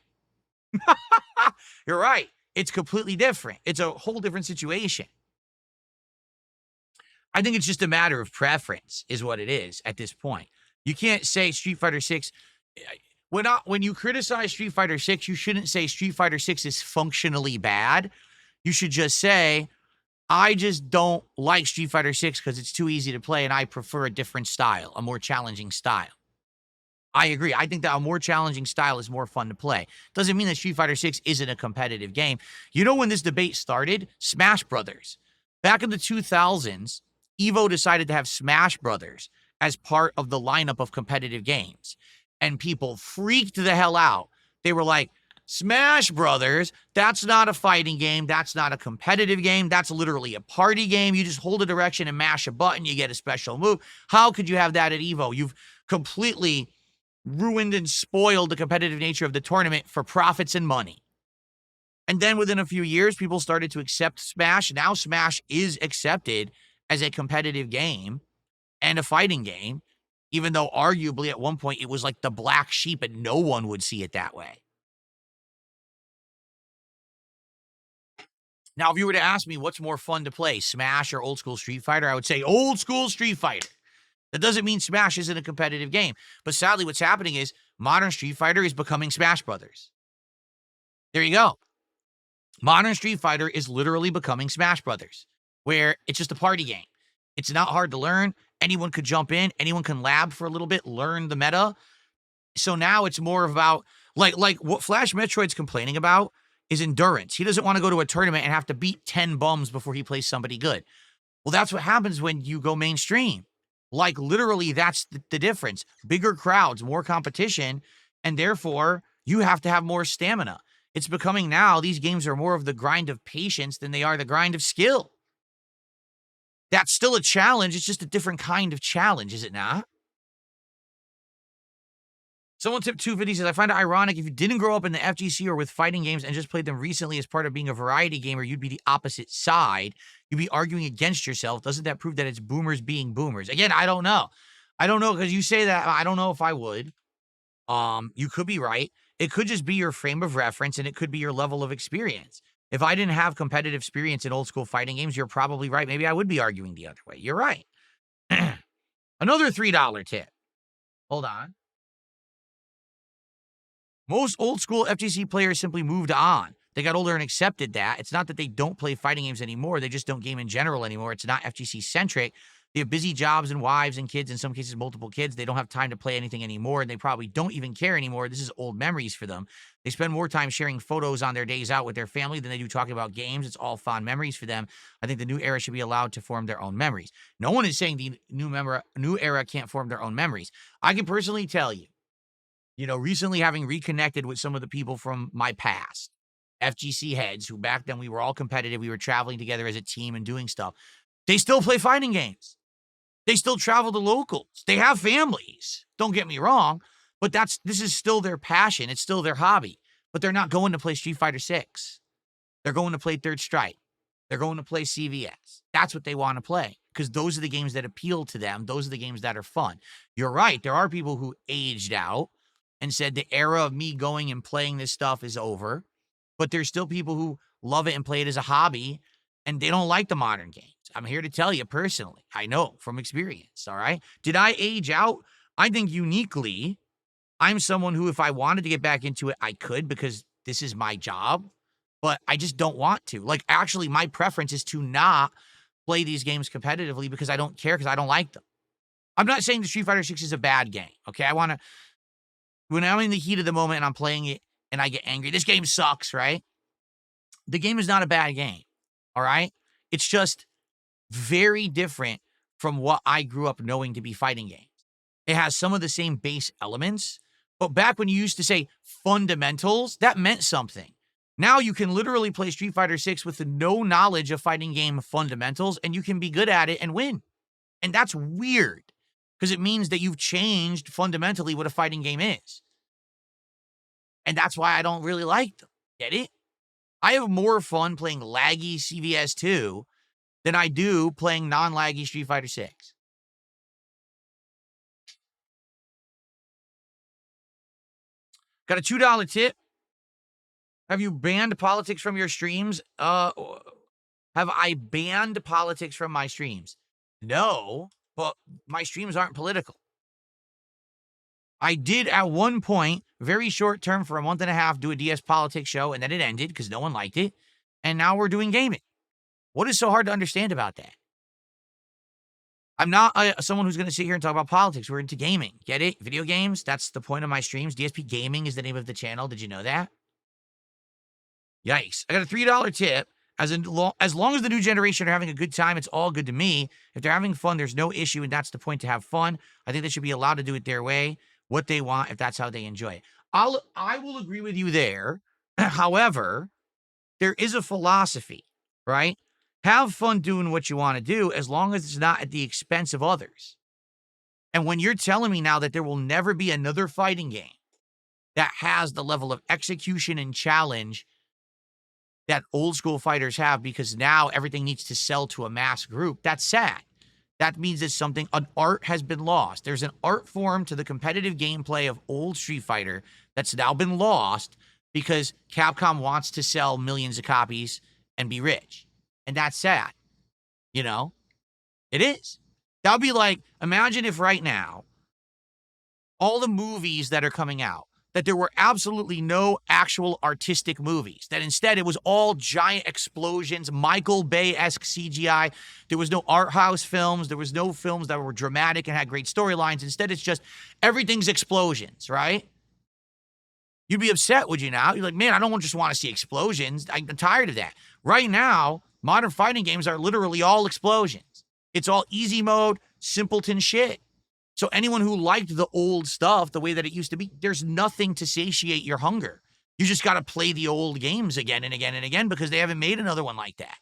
[SPEAKER 1] You're right. It's completely different. It's a whole different situation. I think it's just a matter of preference is what it is at this point. You can't say Street Fighter 6. When you criticize Street Fighter 6, you shouldn't say Street Fighter 6 is functionally bad. You should just say, I just don't like Street Fighter 6 because it's too easy to play and I prefer a different style, a more challenging style. I agree. I think that a more challenging style is more fun to play. Doesn't mean that Street Fighter 6 isn't a competitive game. You know when this debate started? Smash Brothers. Back in the 2000s, Evo decided to have Smash Brothers as part of the lineup of competitive games. And people freaked the hell out. They were like, Smash Brothers, that's not a fighting game. That's not a competitive game. That's literally a party game. You just hold a direction and mash a button. You get a special move. How could you have that at Evo? You've completely ruined and spoiled the competitive nature of the tournament for profits and money. And then within a few years, people started to accept Smash. Now Smash is accepted as a competitive game and a fighting game, even though arguably at one point it was like the black sheep and no one would see it that way. Now, if you were to ask me what's more fun to play, Smash or old school Street Fighter, I would say old school Street Fighter. That doesn't mean Smash isn't a competitive game. But sadly, what's happening is modern Street Fighter is becoming Smash Brothers. There you go. Modern Street Fighter is literally becoming Smash Brothers, where it's just a party game. It's not hard to learn. Anyone could jump in. Anyone can lab for a little bit, learn the meta. So now it's more about, like what Flash Metroid's complaining about is endurance. He doesn't want to go to a tournament and have to beat 10 bums before he plays somebody good. Well, that's what happens when you go mainstream. Like, literally, that's the difference. Bigger crowds, more competition, and therefore, you have to have more stamina. It's becoming now, these games are more of the grind of patience than they are the grind of skill. That's still a challenge. It's just a different kind of challenge, is it not? Someone tipped 250 says, I find it ironic if you didn't grow up in the FGC or with fighting games and just played them recently as part of being a variety gamer, you'd be the opposite side. You'd be arguing against yourself. Doesn't that prove that it's boomers being boomers? Again, I don't know. I don't know, because you say that. I don't know if I would. You could be right. It could just be your frame of reference, and it could be your level of experience. If I didn't have competitive experience in old school fighting games, you're probably right. Maybe I would be arguing the other way. You're right. Another $3 tip. Hold on. Most old school FGC players simply moved on. They got older and accepted that. It's not that they don't play fighting games anymore. They just don't game in general anymore. It's not FGC centric. They have busy jobs and wives and kids, in some cases multiple kids. They don't have time to play anything anymore, and they probably don't even care anymore. This is old memories for them. They spend more time sharing photos on their days out with their family than they do talking about games. It's all fond memories for them. I think the new era should be allowed to form their own memories. No one is saying the new era can't form their own memories. I can personally tell you, recently having reconnected with some of the people from my past, FGC heads, who back then we were all competitive. We were traveling together as a team and doing stuff. They still play fighting games. They still travel to locals. They have families. Don't get me wrong, but this is still their passion. It's still their hobby, but they're not going to play Street Fighter 6. They're going to play Third Strike. They're going to play CVS. That's what they want to play, because those are the games that appeal to them. Those are the games that are fun. You're right. There are people who aged out and said the era of me going and playing this stuff is over. But there's still people who love it and play it as a hobby, and they don't like the modern games. I'm here to tell you personally. I know from experience, all right? Did I age out? I think uniquely, I'm someone who, if I wanted to get back into it, I could because this is my job, but I just don't want to. Like, actually, my preference is to not play these games competitively because I don't care because I don't like them. I'm not saying the Street Fighter 6 is a bad game, okay? When I'm in the heat of the moment and I'm playing it and I get angry, this game sucks, right? The game is not a bad game, all right? It's just very different from what I grew up knowing to be fighting games. It has some of the same base elements, but back when you used to say fundamentals, that meant something. Now you can literally play Street Fighter 6 with no knowledge of fighting game fundamentals, and you can be good at it and win. And that's weird, because it means that you've changed fundamentally what a fighting game is. And that's why I don't really like them. Get it? I have more fun playing laggy CVS 2 than I do playing non-laggy Street Fighter 6. Got a $2 tip. Have you banned politics from your streams? Have I banned politics from my streams? No, but my streams aren't political. I did at one point, very short term for a month and a half, do a DS politics show, and then it ended because no one liked it. And now we're doing gaming. What is so hard to understand about that? I'm not someone who's going to sit here and talk about politics. We're into gaming. Get it? Video games. That's the point of my streams. DSPGaming is the name of the channel. Did you know that? Yikes. I got a $3 tip. As long as the new generation are having a good time, it's all good to me. If they're having fun, there's no issue, and that's the point, to have fun. I think they should be allowed to do it their way, what they want, if that's how they enjoy it. I will agree with you there. However, there is a philosophy, right? Have fun doing what you want to do as long as it's not at the expense of others. And when you're telling me now that there will never be another fighting game that has the level of execution and challenge that old school fighters have, because now everything needs to sell to a mass group, that's sad. That means that an art has been lost. There's an art form to the competitive gameplay of old Street Fighter that's now been lost because Capcom wants to sell millions of copies and be rich. And that's sad. You know? It is. That would be like, imagine if right now, all the movies that are coming out, that there were absolutely no actual artistic movies, that instead it was all giant explosions, Michael Bay-esque CGI. There was no art house films. There was no films that were dramatic and had great storylines. Instead, it's just everything's explosions, right? You'd be upset, would you now? You're like, man, I don't just want to see explosions. I'm tired of that. Right now, modern fighting games are literally all explosions. It's all easy mode, simpleton shit. So anyone who liked the old stuff the way that it used to be, there's nothing to satiate your hunger. You just got to play the old games again and again and again because they haven't made another one like that.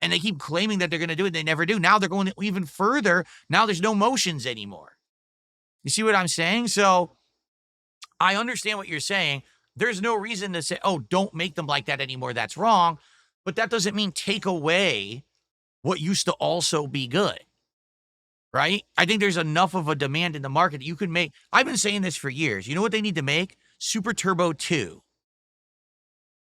[SPEAKER 1] And they keep claiming that they're going to do it. They never do. Now they're going even further. Now there's no motions anymore. You see what I'm saying? So I understand what you're saying. There's no reason to say, oh, don't make them like that anymore. That's wrong. But that doesn't mean take away what used to also be good. Right? I think there's enough of a demand in the market that you can make. I've been saying this for years. You know what they need to make? Super Turbo 2.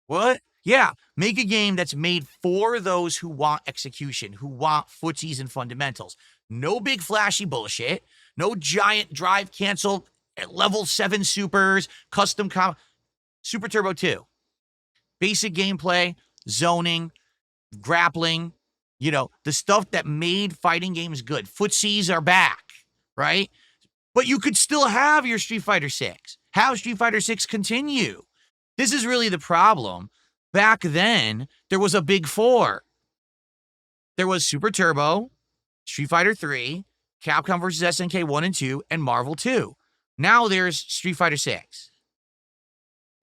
[SPEAKER 1] What? Yeah. Make a game that's made for those who want execution, who want footsies and fundamentals. No big flashy bullshit. No giant drive cancel, level 7 supers, custom Super Turbo 2. Basic gameplay, zoning, grappling. You know, the stuff that made fighting games good. Footsies are back, right? But you could still have your Street Fighter 6. Have Street Fighter 6 continue. This is really the problem. Back then, there was a big four. There was Super Turbo, Street Fighter 3, Capcom vs. SNK 1 and 2, and Marvel 2. Now there's Street Fighter 6.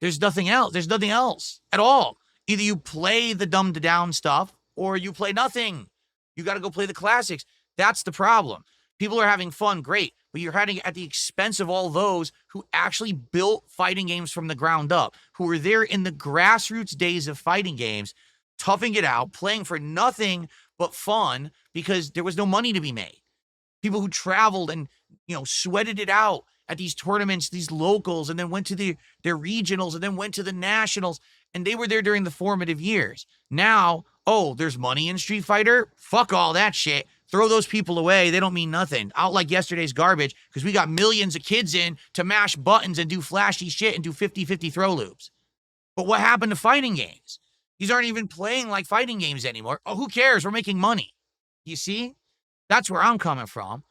[SPEAKER 1] There's nothing else. There's nothing else at all. Either you play the dumbed-down stuff, or you play nothing. You got to go play the classics. That's the problem. People are having fun, great, but you're having it at the expense of all those who actually built fighting games from the ground up, who were there in the grassroots days of fighting games, toughing it out, playing for nothing but fun because there was no money to be made. People who traveled and, sweated it out at these tournaments, these locals, and then went to their regionals and then went to the nationals, and they were there during the formative years. Now, oh, there's money in Street Fighter? Fuck all that shit. Throw those people away. They don't mean nothing. Out like yesterday's garbage because we got millions of kids in to mash buttons and do flashy shit and do 50-50 throw loops. But what happened to fighting games? These aren't even playing like fighting games anymore. Oh, who cares? We're making money. You see? That's where I'm coming from.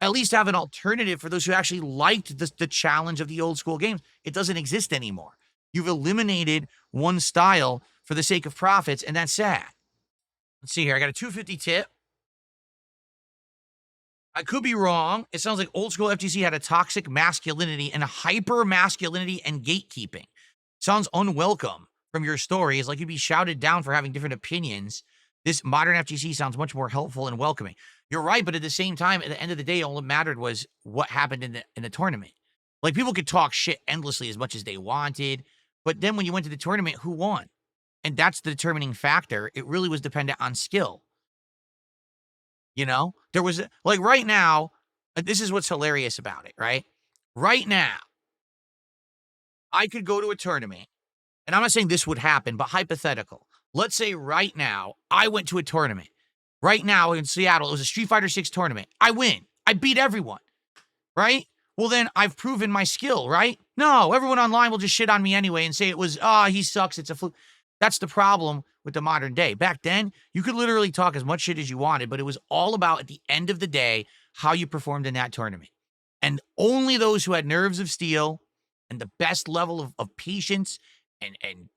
[SPEAKER 1] At least have an alternative for those who actually liked the challenge of the old school games. It doesn't exist anymore. You've eliminated one style for the sake of profits, and that's sad. Let's see here. I got a 250 tip. I could be wrong. It sounds like old school FGC had a toxic masculinity and a hyper masculinity and gatekeeping. Sounds unwelcome from your story. It's like you'd be shouted down for having different opinions. This modern FGC sounds much more helpful and welcoming. You're right, but at the same time, at the end of the day, all that mattered was what happened in the tournament. Like, people could talk shit endlessly as much as they wanted, but then when you went to the tournament, who won? And that's the determining factor. It really was dependent on skill. You know, there was, like, right now, this is what's hilarious about it, right? Right now, I could go to a tournament, and I'm not saying this would happen, but hypothetical. Let's say right now, I went to a tournament. Right now in Seattle, it was a Street Fighter 6 tournament. I win. I beat everyone, right? Well, then I've proven my skill, right? No, everyone online will just shit on me anyway and say it was, he sucks, it's a fluke. That's the problem with the modern day. Back then, you could literally talk as much shit as you wanted, but it was all about, at the end of the day, how you performed in that tournament. And only those who had nerves of steel and the best level of patience and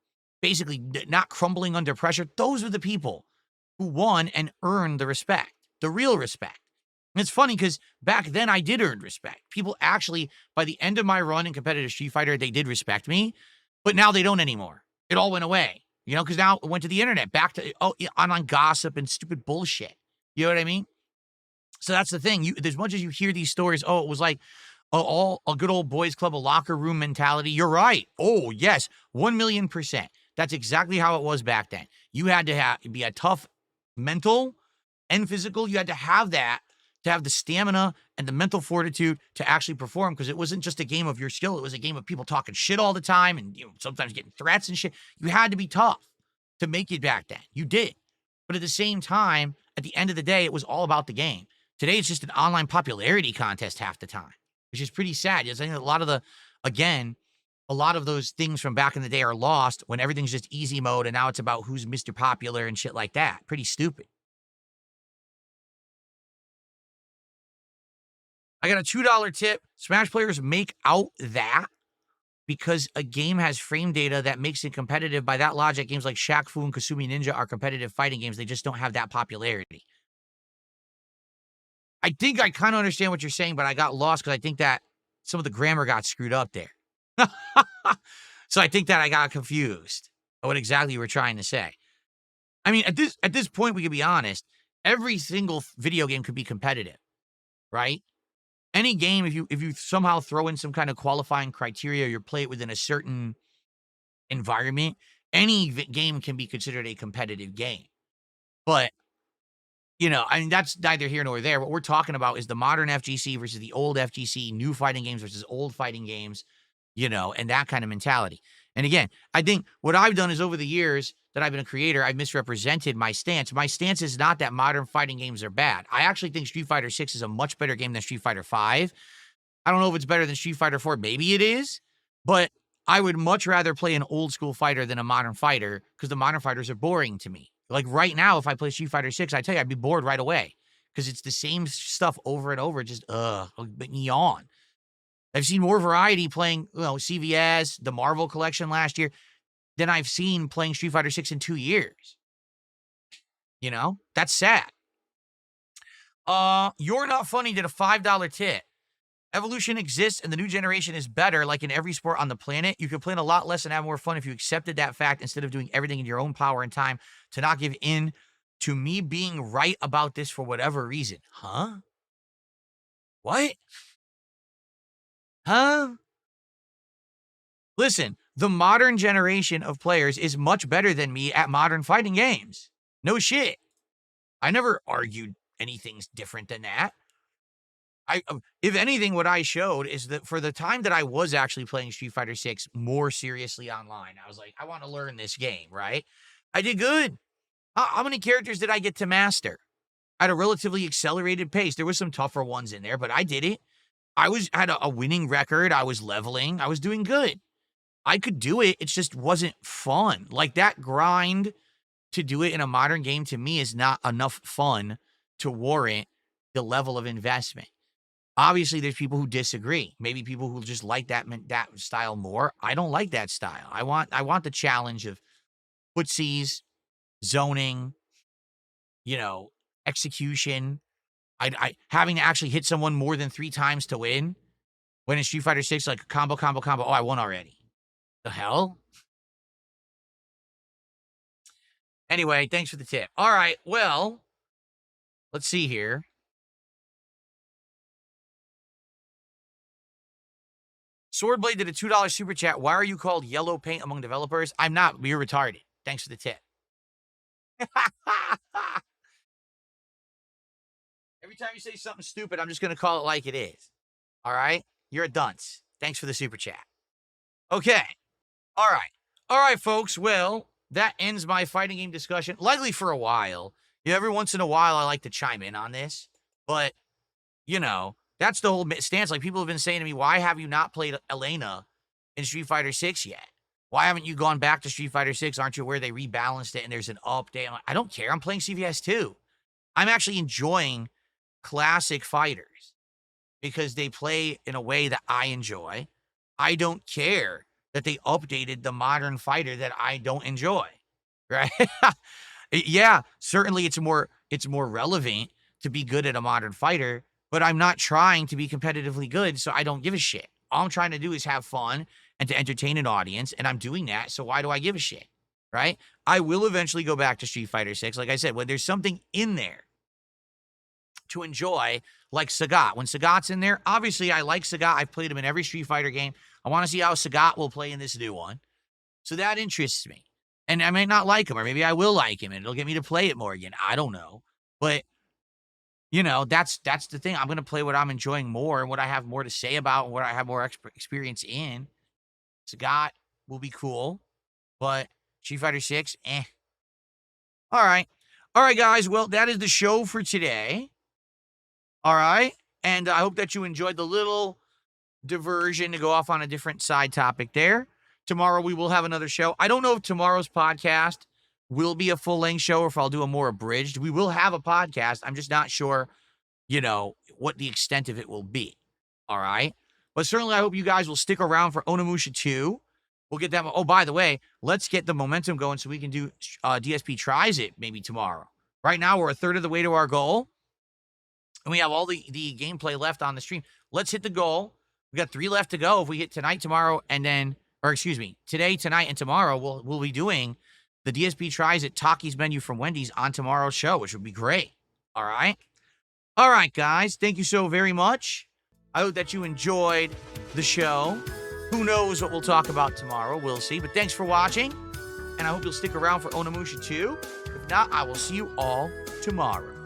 [SPEAKER 1] basically not crumbling under pressure, those were the people who won and earned the respect, the real respect. And it's funny because back then I did earn respect. People actually, by the end of my run in competitive Street Fighter, they did respect me, but now they don't anymore. It all went away, you know, because now it went to the internet, back to online gossip and stupid bullshit. You know what I mean? So that's the thing. As much as you hear these stories, it was like all a good old boys club, a locker room mentality. You're right. Oh, yes, 1,000,000%. That's exactly how it was back then. You had to be a tough mental and physical. You had to have that to have the stamina and the mental fortitude to actually perform, because it wasn't just a game of your skill. It was a game of people talking shit all the time and sometimes getting threats and shit. You had to be tough to make it back then. You did. But at the same time, at the end of the day, it was all about the game. Today, it's just an online popularity contest half the time, which is pretty sad. I think a lot of those things from back in the day are lost when everything's just easy mode, and now it's about who's Mr. Popular and shit like that. Pretty stupid. I got a $2 tip. Smash players make out that because a game has frame data that makes it competitive. By that logic, games like Shaq Fu and Kasumi Ninja are competitive fighting games. They just don't have that popularity. I think I kind of understand what you're saying, but I got lost because I think that some of the grammar got screwed up there. So I think that I got confused on what exactly you were trying to say. I mean, at this point, we can be honest. Every single video game could be competitive, right? Any game, if you somehow throw in some kind of qualifying criteria, you play it within a certain environment, any game can be considered a competitive game. But, I mean, that's neither here nor there. What we're talking about is the modern FGC versus the old FGC, new fighting games versus old fighting games, and that kind of mentality. And again, I think what I've done is over the years that I've been a creator, I've misrepresented my stance. My stance is not that modern fighting games are bad. I actually think Street Fighter 6 is a much better game than Street Fighter 5. I don't know if it's better than Street Fighter 4. Maybe it is. But I would much rather play an old school fighter than a modern fighter because the modern fighters are boring to me. Like right now, if I play Street Fighter 6, I tell you, I'd be bored right away because it's the same stuff over and over. Just, yawn. I've seen more variety playing, CVS, the Marvel collection last year, than I've seen playing Street Fighter 6 in 2 years. That's sad. You're Not Funny did a $5 tip. Evolution exists and the new generation is better, like in every sport on the planet. You could play a lot less and have more fun if you accepted that fact instead of doing everything in your own power and time to not give in to me being right about this for whatever reason. Huh? What? Huh? Listen, the modern generation of players is much better than me at modern fighting games. No shit. I never argued anything's different than that. If anything, what I showed is that for the time that I was actually playing Street Fighter 6 more seriously online, I was like, I want to learn this game, right? I did good. How many characters did I get to master at a relatively accelerated pace? There was some tougher ones in there, but I did it. I had a winning record. I was leveling. I was doing good. I could do it. It just wasn't fun. Like, that grind to do it in a modern game, to me, is not enough fun to warrant the level of investment. Obviously, there's people who disagree. Maybe people who just like that style more. I don't like that style. I want the challenge of footsies, zoning, execution. I having to actually hit someone more than 3 times to win. When in Street Fighter 6, like combo. Oh, I won already. The hell? Anyway, thanks for the tip. All right, well, let's see here. Swordblade did a $2 super chat. Why are you called yellow paint among developers? I'm not. You're retarded. Thanks for the tip. Every time you say something stupid, I'm just going to call it like it is. All right? You're a dunce. Thanks for the super chat. Okay. All right. All right, folks. Well, that ends my fighting game discussion, likely for a while. Every once in a while, I like to chime in on this. But, that's the whole stance. Like, people have been saying to me, why have you not played Elena in Street Fighter 6 yet? Why haven't you gone back to Street Fighter 6? Aren't you aware they rebalanced it and there's an update? I'm like, I don't care. I'm playing CVS 2. I'm actually enjoying classic fighters because they play in a way that I enjoy. I don't care that they updated the modern fighter that I don't enjoy, right? Yeah, certainly it's more relevant to be good at a modern fighter, but I'm not trying to be competitively good, so I don't give a shit. All I'm trying to do is have fun and to entertain an audience, and I'm doing that, so why do I give a shit, right? I will eventually go back to Street Fighter 6. Like I said, when there's something in there to enjoy, like Sagat. When Sagat's in there, obviously I like Sagat. I've played him in every Street Fighter game. I want to see how Sagat will play in this new one. So that interests me. And I may not like him, or maybe I will like him, and it'll get me to play it more again. I don't know. But, that's the thing. I'm going to play what I'm enjoying more and what I have more to say about and what I have more experience in. Sagat will be cool, but Street Fighter 6, eh. All right. All right, guys. Well, that is the show for today. All right. And I hope that you enjoyed the little diversion to go off on a different side topic there. Tomorrow we will have another show. I don't know if tomorrow's podcast will be a full-length show or if I'll do a more abridged. We will have a podcast. I'm just not sure, what the extent of it will be. All right. But certainly I hope you guys will stick around for Onimusha 2. We'll get that. Oh, by the way, let's get the momentum going so we can do DSP Tries It maybe tomorrow. Right now we're a third of the way to our goal. And we have all the gameplay left on the stream. Let's hit the goal. We got 3 left to go. If we hit tonight, tomorrow, and then, or excuse me, today, tonight, and tomorrow, we'll be doing the DSP Tries It Taki's menu from Wendy's on tomorrow's show, which would be great. All right? All right, guys. Thank you so very much. I hope that you enjoyed the show. Who knows what we'll talk about tomorrow? We'll see. But thanks for watching. And I hope you'll stick around for Onimusha 2. If not, I will see you all tomorrow.